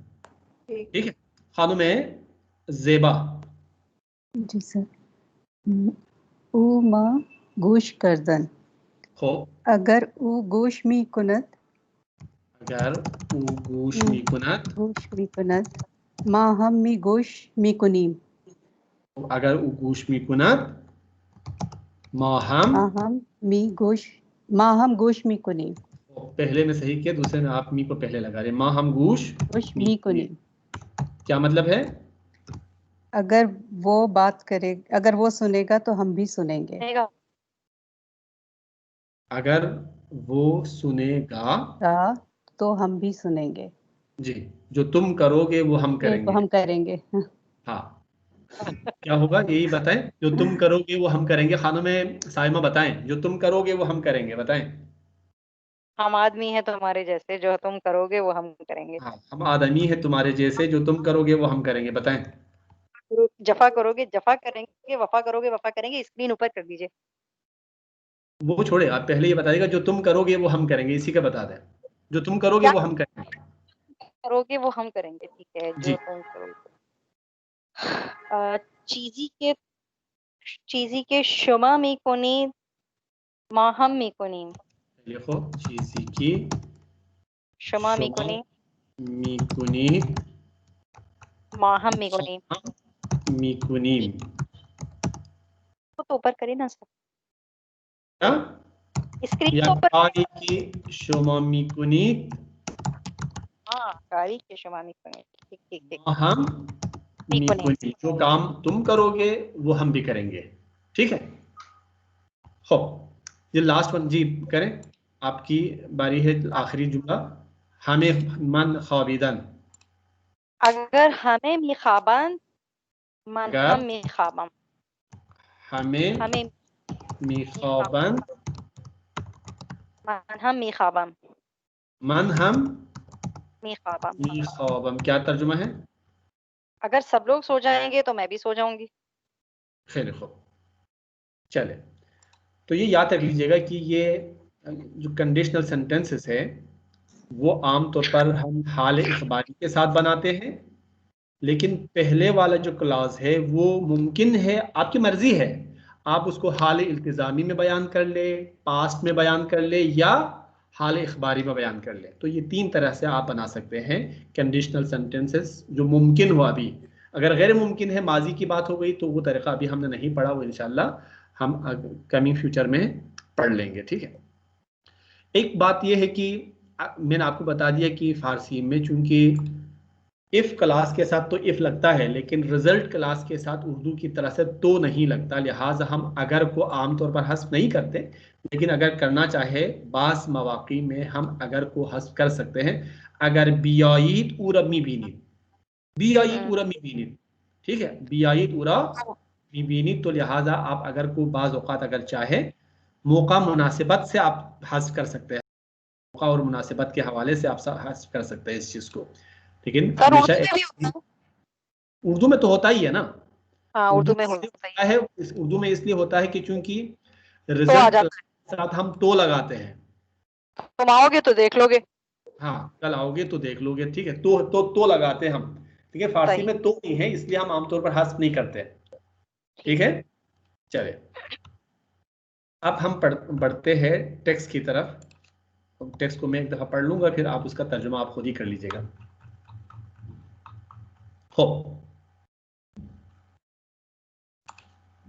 ठीक है। खानुम ज़ेबा जी सर। ऊ मा गोश करदन हो। अगर ऊ गोश मी कुनत मा हम मी गोश मी कुनीम। अगर ऊ गोश मी कुनत मा हम गोश मी कुनीम। पहले में सही किया, दूसरे में आप मी को पहले लगा रहे। मा हम गोश मी कुनीम क्या मतलब है? अगर वो बात करे, अगर वो सुनेगा तो हम भी सुनेंगे। अगर वो सुनेगा तो हम भी सुनेंगे। जी। जो तुम करोगे वो हम करेंगे। हाँ, क्या होगा यही बताएं। जो तुम करोगे वो हम करेंगे। खानों में साइमा बताएं, जो तुम करोगे वो हम करेंगे, बताएं। हम आदमी हैं तुम्हारे जैसे, जो तुम करोगे वो हम करेंगे। हाँ, हम आदमी हैं तुम्हारे जैसे, जो तुम करोगे वो हम करेंगे, बताएं। जफा करोगे जफा करेंगे, वफा करोगे वफा करेंगे। स्क्रीन ऊपर कर दीजिए। वो छोड़े, आप पहले ये बताइएगा जो तुम करोगे वो हम करेंगे, इसी का बता दें। जो तुम करोगे वो हम करेंगे। करोगे वो हम करेंगे, ठीक है। जो तुम करोगे चीजी के शुमा मी कोनी माहम मी कोनी। लिखो चीजी की शुमा मी कोनी माहम मी कोनी तो ऊपर करिए ना सर। स्क्रीन या ऊपर कारी की शुमा मी कुनी। हाँ, कारी के शुमा मी कोनी। ठीक। हम मी कुनी, जो काम तुम करोगे वो हम भी करेंगे। ठीक है। हो, ये लास्ट वन जी करें, आपकी बारी है। आखिरी जुमला, हमें मन खाबिदन। अगर हमें मिखाबन मन हम मिखाबम। हमें मिखाबन मन हम मिखाबम। मिखाबम क्या तर्जुमा है? अगर सब लोग सो जाएंगे तो मैं भी सो जाऊंगी। खैर हो, चले। तो ये याद रख लीजिएगा कि ये जो कंडीशनल सेंटेंसेस है वो आमतौर पर हम हाल इखबारी के साथ बनाते हैं, लेकिन पहले वाला जो क्लॉज है वो मुमकिन है, आपकी मर्जी है, आप उसको हाल इल्तिज़ामी में बयान कर ले, पास्ट में बयान कर ले, या हाल इखबारी में बयान कर ले। तो ये 3 तरह से आप बना सकते हैं कंडीशनल सेंटेंसेस, जो मुमकिन हो अभी। अगर गैर मुमकिन है, माजी की बात हो गई, तो वो तरीका अभी हमने नहीं पढ़ा, वो इंशाल्लाह हम कमिंग फ्यूचर में पढ़ लेंगे। ठीक है। एक बात यह है कि मैंने आपको बता दिया कि फारसी में चूंकि इफ क्लास के साथ तो इफ लगता है, लेकिन रिजल्ट क्लास के साथ उर्दू की तरह से तो नहीं लगता, लिहाजा हम अगर को आमतौर पर हस्फ नहीं करते, लेकिन अगर करना चाहे बास मवाक़ी में हम अगर को हस्फ कर सकते हैं। अगर बियाईत उरमी बीनी, बियाईत उरमी बीनी, ठीक है, बियाईत उरा बीनी, तो लिहाजा आप अगर को बाज़ औक़ात अगर चाहे मौका मुनासिबत से आप हस्फ कर सकते हैं, मौका और मुनासिबत के हवाले से आप हस्फ कर सकते हैं इस चीज़ को। लेकिन हमेशा उर्दू में तो होता ही है ना। हाँ, उर्दू में होता है, उर्दू में इसलिए होता है कि चूंकि रिजल्ट के साथ हम तो लगाते हैं। तुम आओगे तो देख लोगे। हाँ, कल आओगे तो देख लोगे, ठीक है। तो लगाते हैं हम, ठीक है। फारसी में तो नहीं है, इसलिए हम आमतौर पर हस्फ नहीं करते, ठीक है। चलिए, अब हम बढ़ते हैं टेक्स्ट की तरफ। टेक्स्ट को मैं एक दफा पढ़ लूंगा, फिर आप उसका तर्जुमा आप खुद ही कर लीजिएगा। हो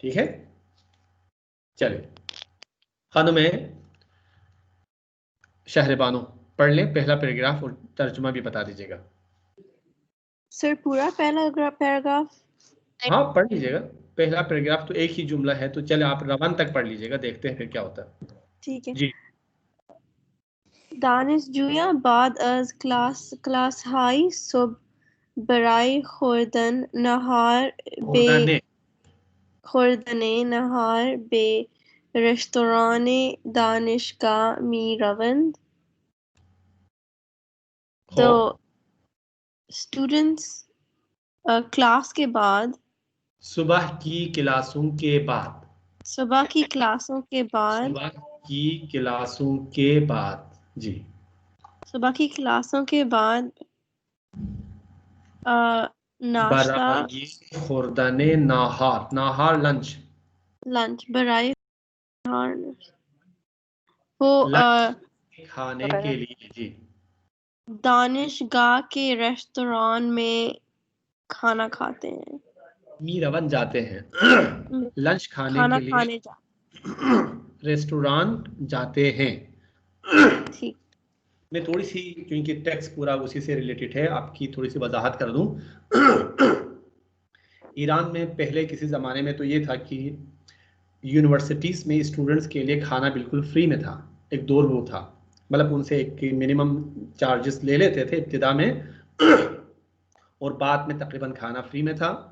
ठीक है। चलिए खानों में शहरबानो पढ़ लें पहला पैराग्राफ और तर्जुमा भी बता दीजिएगा। सर पूरा पहला पैराग्राफ? हाँ, पढ़ लीजिएगा। पहला पैराग्राफ तो एक ही जुमला है, तो चले आप रवान तक पढ़ लीजिएगा, देखते हैं फिर क्या होता है। ठीक है जी। दानिशजूया बाद az क्लास हाई सुब बराई खुर्दन नहार बे खुर्दने नहार बे रेस्टोरान दानिशगाह मी रवंद। तो स्टूडेंट्स क्लास के बाद, सुबह की क्लासों के बाद, सुबह की क्लासों के बाद, सुबह की क्लासों के बाद, जी, सुबह की क्लासों के बाद नाश्ता, खुर्दने नाहार, नाहार लंच, लंच बराई वो खाने के लिए, जी, दानिशगाह के रेस्टोरेंट में खाना खाते हैं, मीरवन जाते हैं लंच खाने खाना के लिए खाने रेस्टोरेंट जाते हैं। ठीक। मैं थोड़ी सी, क्योंकि टेक्स्ट पूरा उसी से रिलेटेड है, आपकी थोड़ी सी वजाहत कर दूं। ईरान में पहले किसी ज़माने में तो ये था कि यूनिवर्सिटीज़ में स्टूडेंट्स के लिए खाना बिल्कुल फ्री में था। एक दौर वो था, मतलब उनसे एक मिनिमम चार्जेस ले लेते थे इब्तिदा में और बाद में तकरीबन खाना फ्री में था।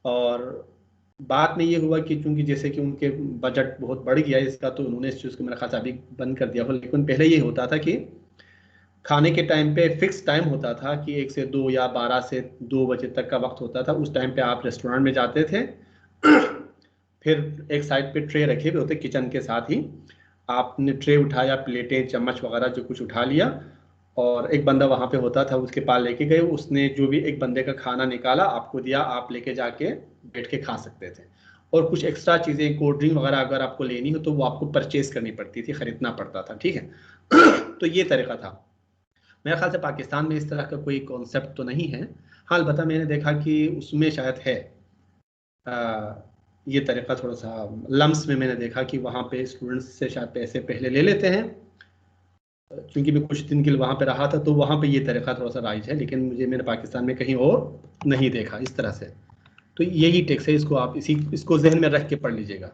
और बाद में ये हुआ कि चूंकि जैसे कि उनके बजट बहुत बढ़ गया इसका, तो उन्होंने इस चीज़ को मेरा ख्याल अभी बंद कर दिया हो। लेकिन पहले ये होता था कि खाने के टाइम पे फिक्स टाइम होता था कि 1 से 2 या 12 से 2 बजे तक का वक्त होता था। उस टाइम पे आप रेस्टोरेंट में जाते थे, फिर एक साइड पे ट्रे रखे हुए होते किचन के साथ ही, आपने ट्रे उठाया, प्लेटें चम्मच वगैरह जो कुछ उठा लिया, और एक बंदा वहाँ पे होता था, उसके पास लेके गए, उसने जो भी एक बंदे का खाना निकाला आपको दिया, आप लेके जाके बैठ के खा सकते थे। और कुछ एक्स्ट्रा चीज़ें, कोल्ड ड्रिंक वगैरह अगर आपको लेनी हो तो वो आपको परचेज करनी पड़ती थी, ख़रीदना पड़ता था, ठीक है। तो ये तरीका था। मेरे ख्याल से पाकिस्तान में इस तरह का कोई कॉन्सेप्ट तो नहीं है। हाँ, अलबत्ता मैंने देखा कि उसमें शायद है ये तरीका, थोड़ा सा लम्स में मैंने देखा कि वहाँ पे स्टूडेंट्स से शायद पैसे पहले ले लेते हैं क्योंकि मैं कुछ दिन के लिए वहाँ पे रहा था तो वहाँ पे ये तरीका थोड़ा सा राइज है, लेकिन मैंने पाकिस्तान में कहीं और नहीं देखा इस तरह से। तो यही टेक्स्ट है, इसको आप इसको जहन में रख के पढ़ लीजिएगा।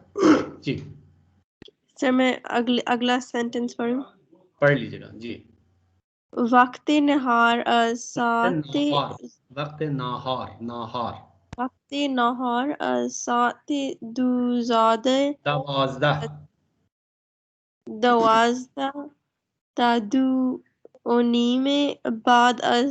जी सर मैं अगला सेंटेंस पढ़ूं? पढ़ लीजिएगा जी। वक्त नहार साते वक्त नाहार नाहार वक्त नहार साते दुजादे दवाज़दा दवाज़दा तादु ओनीमे बाद az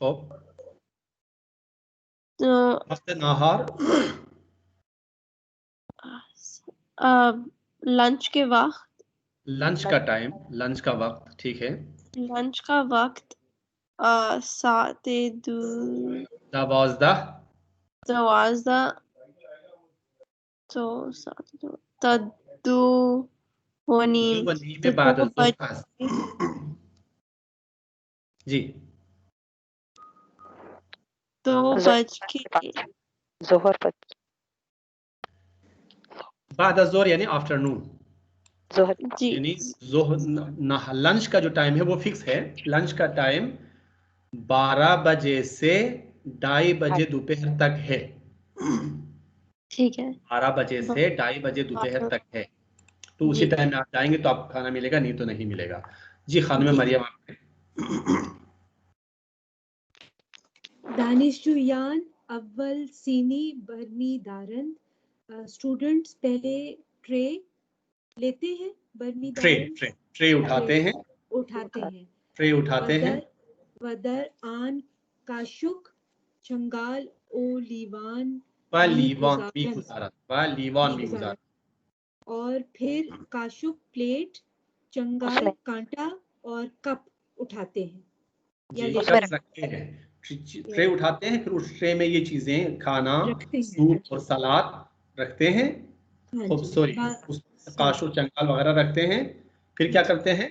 तो वक्त नाहार लंच के वक्त, लंच का टाइम, लंच का वक्त, ठीक है। लंच का वक्त साते दु दवाज़दा दवाज़दा तो साते दु तदु वनीम में बाद अज़ जी दो बज के जोहर पर बाद अज़ यानी आफ्टरनून, जोहर जी यानी लंच का जो टाइम है वो फिक्स है। लंच का टाइम 12 बजे से 2:30 बजे दोपहर तक है। ठीक है। 12 बजे से 2:30 बजे दोपहर तक है। तो उसी जी टाइम में आप जाएंगे तो आपको खाना मिलेगा, नहीं तो नहीं मिलेगा। जी खानुम मरियम आपने दानिशजुयान अव्वल सीनी बर्मी दारन। स्टूडेंट्स पहले ट्रे लेते हैं, बर्मी ट्रे दारन ट्रे ट्रे उठाते हैं, उठाते हैं। ट्रे उठाते हैं। वदर आन काशुक चंगाल ओ लीवान लीवान भी गुजारा और फिर काशुक प्लेट चंगाल कांटा और कप उठाते हैं या जी, लेते कप रखते हैं। ट्रे उठाते हैं, फिर उस ट्रे में ये चीजें खाना, सूप और सलाद रखते हैं। सॉरी, उस काशु चंगाल वगैरह रखते हैं। फिर क्या करते हैं?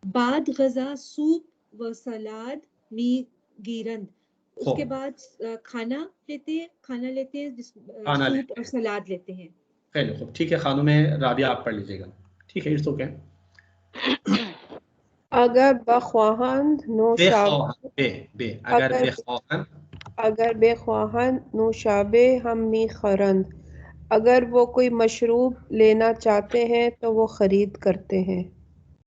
बाद गजा सूप व सलाद मी गिरंद। उसके बाद खाना लेते हैं सूप और सलाद लेते हैं। खूब, ठीक है। खानों में राबिया आप पढ़ लीजिएगा। ठीक है, इट्स ओके। अगर बख्वाहन नोशाबे अगर बेख्वाहन नोशाबे हम मी खरंद, अगर वो कोई मशरूब लेना चाहते हैं तो वो खरीद करते हैं।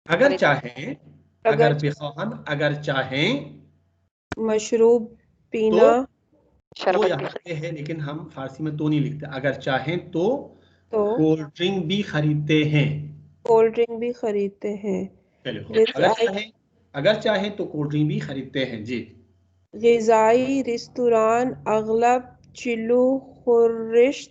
अगर चाहें, अगर बेख्वाहन अगर चाहें मशरूब पीना तो यहाँ पे है, लेकिन हम फारसी में तो नहीं लिखते। अगर चाहें तो कोल्ड ड्रिंक भी खरीदते हैं। कोल्ड ड्रिंक भी खरीदते हैं। अगर चाहें तो कोल्ड ड्रिंक भी खरीदते हैं। जी ग़िज़ाई रेस्तुरान अगलब चिल्लू खुर्रिश्त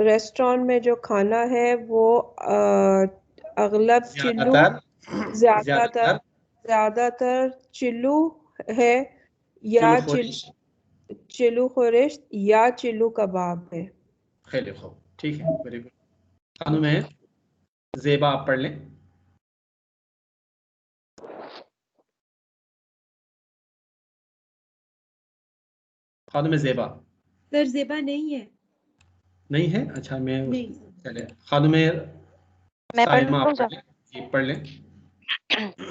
रेस्टोरेंट में जो खाना है वो अगलब चिल्लू ज़्यादातर चिल्लू है या चिल्लू खुर्रिश्त या चिल्लू कबाब है। ठीक है, वेरी गुड। खानों में ज़ेबा आप पढ़ लें। खानों में ज़ेबा सर ज़ेबा नहीं है। नहीं है? अच्छा, मैं चले खानों में साइमा आप पढ़ लें।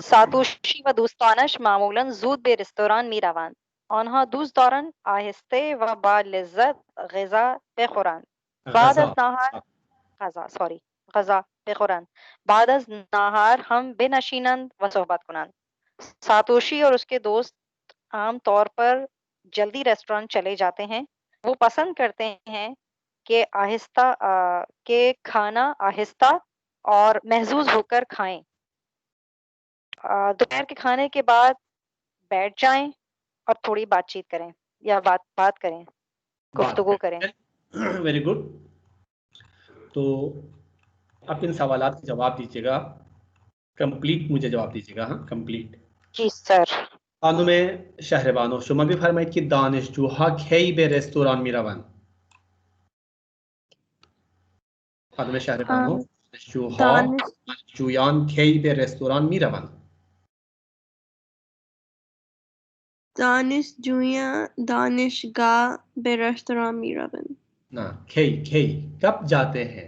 सातोशी व दोस्तानश मामूलन जूद बे रेस्तोरान मीरावान ऑनहा दूस दौरन आहिस्ते व बा लिज्जत ग़िज़ा पे खुरान बाद अज़ नहार ग़ज़ा पे खुरान बाद अज़ नहार हम बेनशीनंद व सोहबत कुनान। सातोशी और उसके दोस्त आम तौर पर जल्दी रेस्टोरेंट चले जाते हैं। वो पसंद करते हैं कि खाना आहिस्ता और महजूज होकर खाएं। दोपहर के खाने के बाद बैठ जाएं और थोड़ी बातचीत करें या बात करें, गुफ्तगू करें। Very good. तो आप इन सवालात के जवाब दीजिएगा, कंप्लीट मुझे जवाब दीजिएगा। हाँ, कंप्लीट। जी सर। खानों में शहरबानो शुमा भी फरमाइद कि दानिश जुहा खेई बे रेस्तोरान मीरावन। खानों में शहरबानो जुयान खेई बे रेस्तोरान मीरावन। दानिशगाह बे रेस्तोरां मीरावन। ना, खेई कब जाते हैं?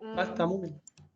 बस तमाम.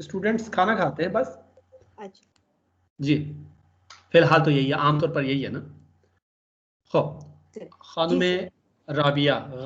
स्टूडेंट्स खाना खाते हैं बस. अच्छा जी, फिलहाल तो यही है, आमतौर पर यही है ना. खब खानुम राबिया,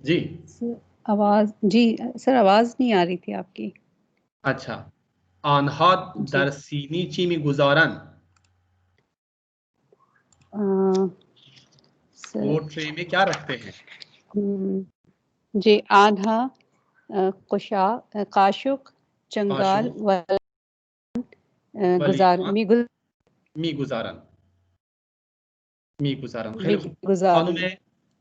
जी आवाज जी सर, आवाज नहीं आ रही थी आपकी. अच्छा, आन्हा दर सीनी ची मिगुजारन वो ट्रे में क्या रखते हैं? जी आन्हा काशुक चंगाल मिगुजारन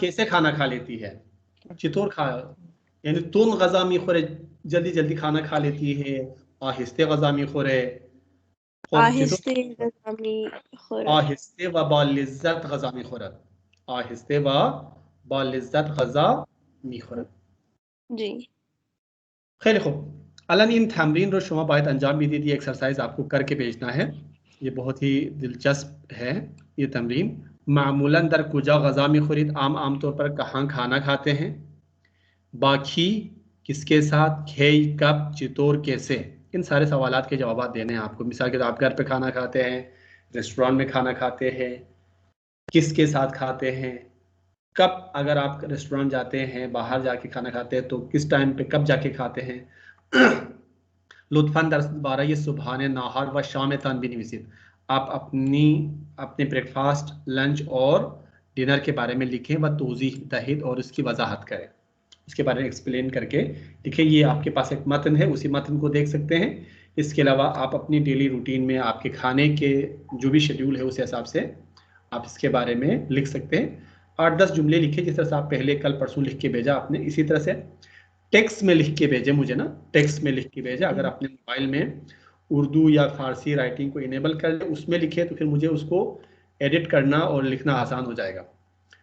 कैसे खाना खा लेती है? चितौर खा यानी तुन गजा में खोरे, जल्दी जल्दी खाना खा लेती है, आहिस्ते गजा में खोरे, आहिस्ते व बालिज्जत गजा में खोरे, आहिस्ते व बालिज्जत गजा में खोरे. जी खैर खूब. अलग इन तमरीन रो शुमा बायत अंजाम भी दी थी. एक्सरसाइज आपको करके भेजना है. ये बहुत ही दिलचस्प है ये तमरीन. मामूलन दर कुजा गज़ा में खुरीद, आम तौर पर कहाँ खाना खाते हैं, बाकी किसके साथ, खेई कब, चितौर कैसे, इन सारे सवालात के जवाब देने हैं आपको. मिसाल के तौर आप घर पे खाना खाते हैं, रेस्टोरेंट में खाना खाते हैं, किसके साथ खाते हैं, कब अगर आप रेस्टोरेंट जाते हैं, बाहर जाके खाना खाते हैं तो किस टाइम पे कब जाके खाते हैं. लुत्फन दर 12 ये सुबहाने नाहर व शाम तन भी निविसित. आप अपने ब्रेकफास्ट, लंच और डिनर के बारे में लिखें व तोज़ीह दहिद और उसकी वजाहत करें. इसके बारे में एक्सप्लेन करके लिखें. ये आपके पास एक मतन है, उसी मतन को देख सकते हैं. इसके अलावा आप अपनी डेली रूटीन में आपके खाने के जो भी शेड्यूल है उस हिसाब से आप इसके बारे में लिख सकते हैं. 8-10 जुमले लिखे जिस तरह से आप पहले कल परसों लिख के भेजा आपने, इसी तरह से टेक्स्ट में लिख के भेजे मुझे ना, टेक्स्ट में लिख के भेजा. अगर आपने मोबाइल में उर्दू या फारसी राइटिंग को इनेबल कर ले, उसमें लिखे तो फिर मुझे उसको एडिट करना और लिखना आसान हो जाएगा.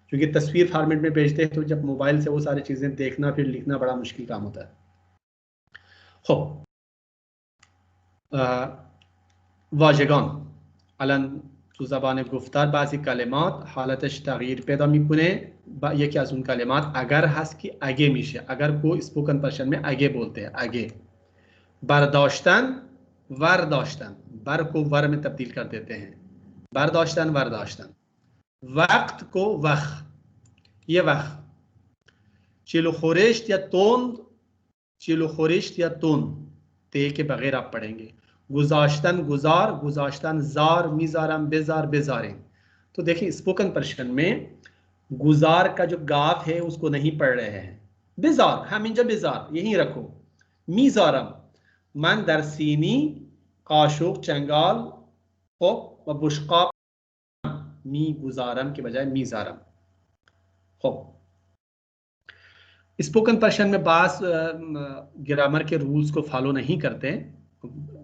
क्योंकि तस्वीर फॉर्मेट में भेजते हैं तो जब मोबाइल से वो सारी चीज़ें देखना फिर लिखना बड़ा मुश्किल काम होता है. वाजगान अलन तो ज़बान गुफ्तार बाज़ी कलिमात हालतश तगयीर पैदा मिकुने. यकी आज उन कलिमात अगर हस की आगे मिशे, अगर को स्पोकन पर्शियन में आगे बोलते हैं, आगे बरदाश्तन वरदाश्तन, बर को वर में तब्दील कर देते हैं, बरदाश्तन वरदाश्तन। वक्त को वख, ये वख। चिलुखोरिश्त या तोंद, चिलुखोरिश्त या तोंद, ते के बगैर आप पढ़ेंगे। गुजाश्तन गुजार, गुजाश्तन जार, मिजारम बेजार बेजारिन। तो देखिए स्पोकन पर्शियन में गुजार का जो गाफ है उसको नहीं पढ़ रहे हैं। बेजार, हमिंजा बेजार यहीं रखो। मिजारम, मन दरसीनी काशुक चंगाल हो बुशका, मी गुजारम के बजाय मीजारम हो। स्पोकन पर्शियन में बास ग्रामर के रूल्स को फॉलो नहीं करते।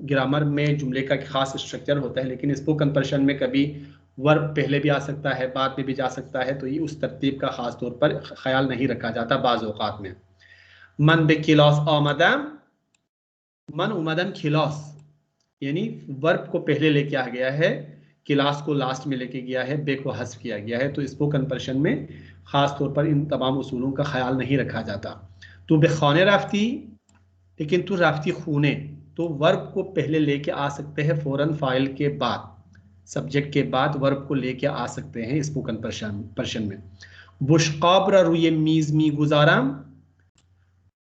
ग्रामर में जुमले का खास स्ट्रक्चर होता है, लेकिन स्पोकन पर्शियन में कभी वर्ब पहले भी आ सकता है, बाद में भी जा सकता है, तो ये उस तरतीब का खास तौर पर ख्याल नहीं रखा जाता बाज़ औक़ात में। मन बे खिलास आमदम, मन उमदम खिलास, यानी वर्ब को पहले लेके आ गया है, क्लास को लास्ट में लेके गया है, बे को हस्फ किया गया है। तो स्पोकन पर्शियन में खास तौर पर इन तमाम उसूलों का ख्याल नहीं रखा जाता। तू बेखाने राफ्ती, लेकिन तू राफ्ती खूने, तो वर्ब को पहले लेके आ सकते हैं फौरन फाइल के बाद, सब्जेक्ट के बाद वर्ब को लेके आ सकते हैं स्पोकन पर्शियन में। बुशकाब्र रुए मीज मी गुजाराम,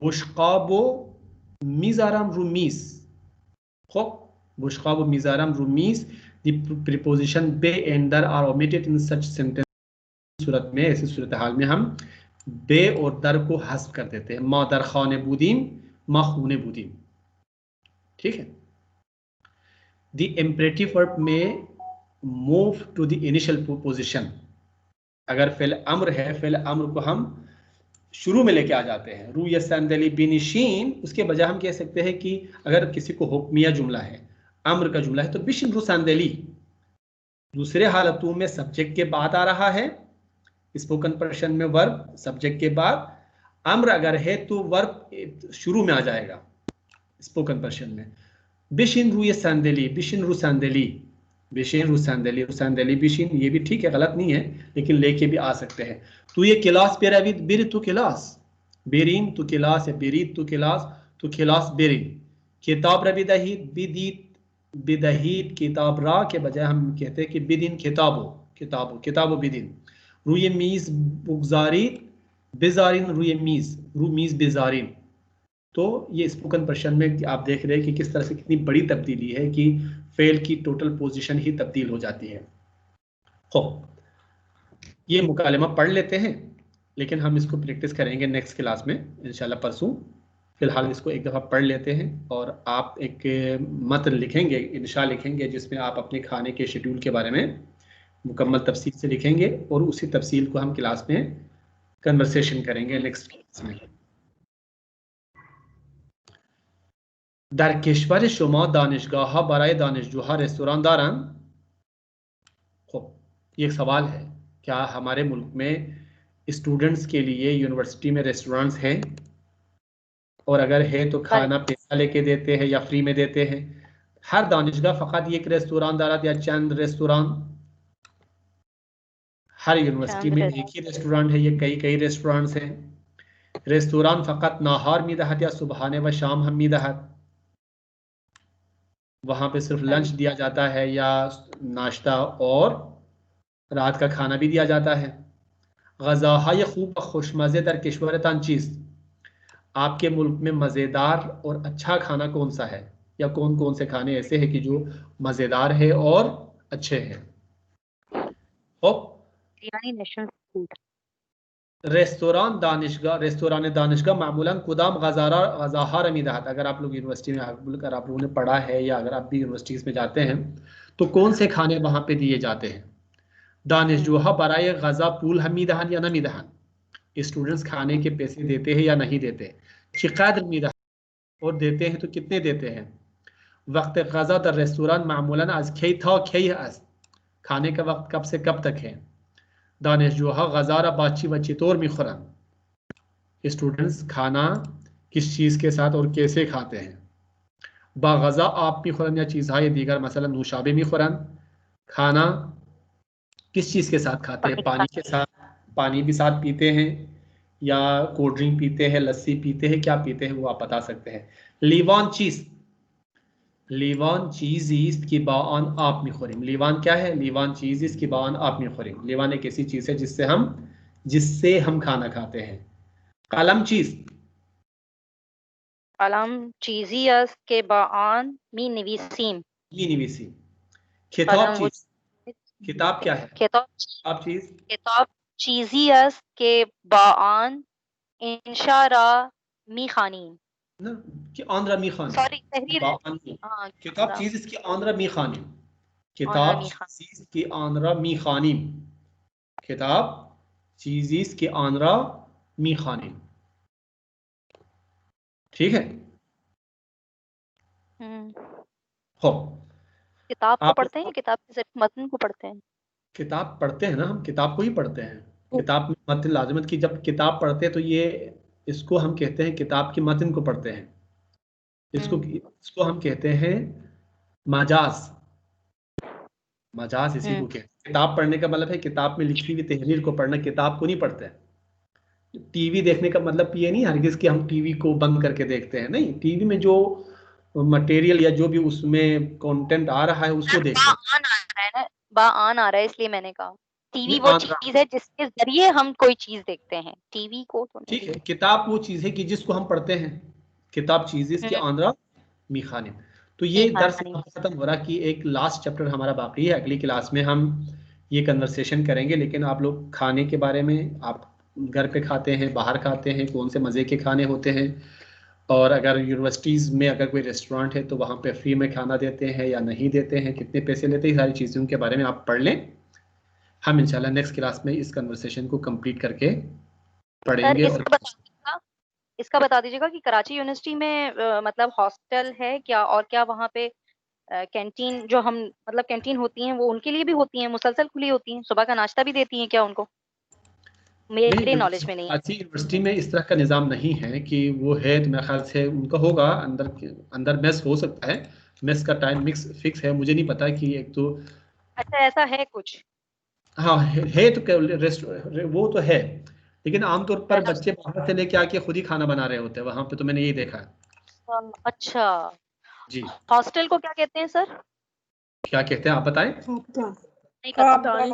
बुशकाबो मिजाराम रुमीस, खूब, बुशकाबो मिजाराम रुमीस। The preposition bay and there are omitted in such sentence। सूरत में, ऐसी सूरत हाल में हम बे और दर को हस्फ कर देते हैं। मा दर खाने बुदीम, मा खूने बुदीम, ठीक है। The imperative verb में move to the initial position, अगर फेल अम्र है, फेल अम्र को हम शुरू में लेके आ जाते हैं। रू या संदली बिनिशीन, उसके बजाय हम कह सकते हैं कि अगर किसी को हुक्मिया जुमला है, अम्र का जुमला है, तो बिशिन रुसांदली दूसरे हालतों में सब्जेक्ट के बाद आ रहा है। स्पोकन पर्शियन में वर्ब सब्जेक्ट के बाद, अम्र अगर है तो वर्ब शुरू में आ जाएगा स्पोकन पर्शियन में। बिशिन रू संदली, बिशिन रुसांदली, बिशिन रुसांदली, रुसांदली बिशिन, ये भी ठीक है, गलत नहीं है, लेकिन लेके भी आ सकते हैं। तू ये क्लास बेराविद बिर तू क्लास, बेरीन तू क्लास, या बेरीद तू क्लास, तू क्लास बेरीन। किताब रविदहीद बिदीत, बिदहीद किताब रा के बजाय हम कहते हैं कि बिदिन किताबो, किताबो किताबो बिदिन। रुए मीज बुगजारी बेजारिन, रुए मीज, रू मीज बेजारिन। तो ये स्पोकन पर्शियन में आप देख रहे हैं कि किस तरह से कितनी बड़ी तब्दीली है कि फेल की टोटल पोजीशन ही तब्दील हो जाती है। हो, ये मुकालमा पढ़ लेते हैं, लेकिन हम इसको प्रैक्टिस करेंगे नेक्स्ट क्लास में इंशाल्लाह परसों। फिलहाल इसको एक दफ़ा पढ़ लेते हैं और आप एक मतन लिखेंगे, इंशा लिखेंगे, जिसमें आप अपने खाने के शेड्यूल के बारे में मुकम्मल तफसील से लिखेंगे और उसी तफसील को हम क्लास में कन्वर्सेशन करेंगे नेक्स्ट क्लास में। दर कश्वर शुमा दानिशगाह बराए दानिशजोहा रेस्तोरां दारन। खूब, ये एक सवाल है, क्या हमारे मुल्क में स्टूडेंट्स के लिए यूनिवर्सिटी में रेस्टोरेंट्स हैं, और अगर है तो खाना पैसा लेके देते हैं या फ्री में देते हैं? हर दानिशगाह फ़कत एक रेस्तोरां दारत या चंद रेस्तोरां? हर यूनिवर्सिटी में एक ही रेस्टोरेंट है, ये कई कई रेस्टोरेंट्स हैं? रेस्तोरां फ़कत नाहार में दहत या सुबहाने व शाम हम में दहत? वहाँ पे सिर्फ लंच दिया जाता है या नाश्ता और रात का खाना भी दिया जाता है? गज़ाहा ये खूब खुशमज़े दर किश्वरतान चीज़, आपके मुल्क में मज़ेदार और अच्छा खाना कौन सा है, या कौन कौन से खाने ऐसे हैं कि जो मज़ेदार है और अच्छे हैं? रेस्तोरां दानिशगाह मामूलन कुदाम गज़ाहा रमीदात। अगर आप लोग यूनिवर्सिटी में, अगर आप लोगों ने पढ़ा है या अगर आप भी यूनिवर्सिटीज़ में जाते हैं तो कौन से खाने वहाँ पे दिए जाते हैं? दानिशजोहा बराए गज़ा पूल हमीदहान या नमीदहान, स्टूडेंट्स खाने के पैसे देते हैं या नहीं देते? शिकायत मीदा, और देते हैं तो कितने देते हैं? वक्त गज़ा दर रेस्तोरां मामूलन आज खई था खई आज, खाने का वक्त कब से कब तक है? दानिशजोहा गज़ारा बाची बच्ची तौर में खुरन, स्टूडेंट्स खाना किस चीज़ के साथ और कैसे खाते हैं? बागज़ा आप में खुरन या चीज़ा दीगर मसलन नूशाबे में खुरन, खाना किस चीज़ के साथ खाते हैं? पानी के साथ, पानी भी साथ पीते हैं या कोल्ड ड्रिंक पीते हैं, लस्सी पीते हैं, क्या पीते हैं वो आप बता सकते हैं। लीवान चीज़, लीवान चीज ईस्ट की बान आप मिखोरिम। लीवान क्या है? लीवान चीज ईस्ट की बान आप मिखोरिम। लीवान एक ऐसी चीज है जिससे हम खाना खाते हैं। कलम चीज, कलम चीजियस के बान मी निवीसीम। ये निवीसी। खिताब कलम वो चीज, किताब क्या है? किताब किताब चीज किताब चीजियस के बान इंशारा मी खानी। ना, कि आंध्रा मी खानी। सॉरी तहरीर। बान हाँ किताब चीज इसकी आंध्रा मी खानी। आंध्रा किताब मी खानी। चीज की आंध्रा मी खानी। किताब चीजीज की आंध्रा मी खानी। ठीक है। हो किताब को आप पढ़ते हैं या किताब के सिर्फ मतन को पढ़ते हैं? किताब पढ़ते हैं ना, हम किताब को ही पढ़ते हैं। किताब में मतन लाजमत की, जब किताब पढ़ते हैं तो ये इसको हम कहते हैं किताब की मतन को पढ़ते हैं। इसको हम कहते हैं मजाज। मजाज इसी को कहते हैं। किताब पढ़ने का मतलब है किताब में लिखी हुई तहरीर को पढ़ना, किताब को नहीं पढ़ते हैं। टीवी देखने का मतलब ये नहीं हरगिज कि हम टीवी को बंद करके देखते हैं, नहीं। टीवी में जो मटेरियल या जो भी उसमें कंटेंट आ रहा है उसको देखते हैं। बाआन आ रहा है ना, बाआन आ रहा है इसलिए मैंने कहा टीवी नहीं, वो आंध्रा। चीज है जिसके जरिए हम कोई चीज देखते हैं, टीवी को तो ठीक नहीं। है, किताब वो चीज है कि जिसको हम पढ़ते हैं। किताब चीज इसकी हम्म, आंध्रा मीखाने। तो मी ये दर्स खानी। यहाँ खत्म हो रहा कि एक लास्ट चैप्टर हमारा बाकी है। अगली क्लास में हम ये कन्वर्सेशन करेंगे। लेकिन आप लोग खाने के बारे में, आप घर पे खाते हैं, बाहर खाते हैं, कौन से मज़े के खाने होते हैं, और अगर यूनिवर्सिटीज़ में अगर कोई रेस्टोरेंट है तो वहाँ पे फ्री में खाना देते हैं या नहीं देते हैं, कितने पैसे लेते हैं, सारी चीज़ों के बारे में आप पढ़ लें। हम इंशाल्लाह नेक्स्ट क्लास में इस कन्वर्सेशन को कंप्लीट करके सर पढ़ेंगे। और इसका बता दीजिएगा कि कराची यूनिवर्सिटी में मतलब हॉस्टल है क्या, और क्या वहाँ पे कैंटीन जो हम मतलब कैंटीन होती हैं वो उनके लिए भी होती हैं, मुसलसल खुली होती हैं, सुबह का नाश्ता भी देती हैं क्या उनको? नहीं, मेरे नॉलेज में नहीं है। कराची यूनिवर्सिटी में इस तरह का निज़ाम नहीं है कि वो है, तो मेरे ख्याल से उनका होगा अंदर। अंदर मेस हो सकता है, मेस का टाइम मिक्स फिक्स है, मुझे नहीं पता कि एक तो। अच्छा ऐसा है कुछ? हाँ है तो वो तो है, लेकिन आमतौर पर अच्छा बच्चे बाहर से लेके आके खुद ही खाना बना रहे होते हैं वहां पे, तो मैंने यही देखा है। अच्छा, जी। हॉस्टल को क्या कहते हैं सर? क्या कहते हैं आप बताएं? आपका नहीं पता। खाबगाह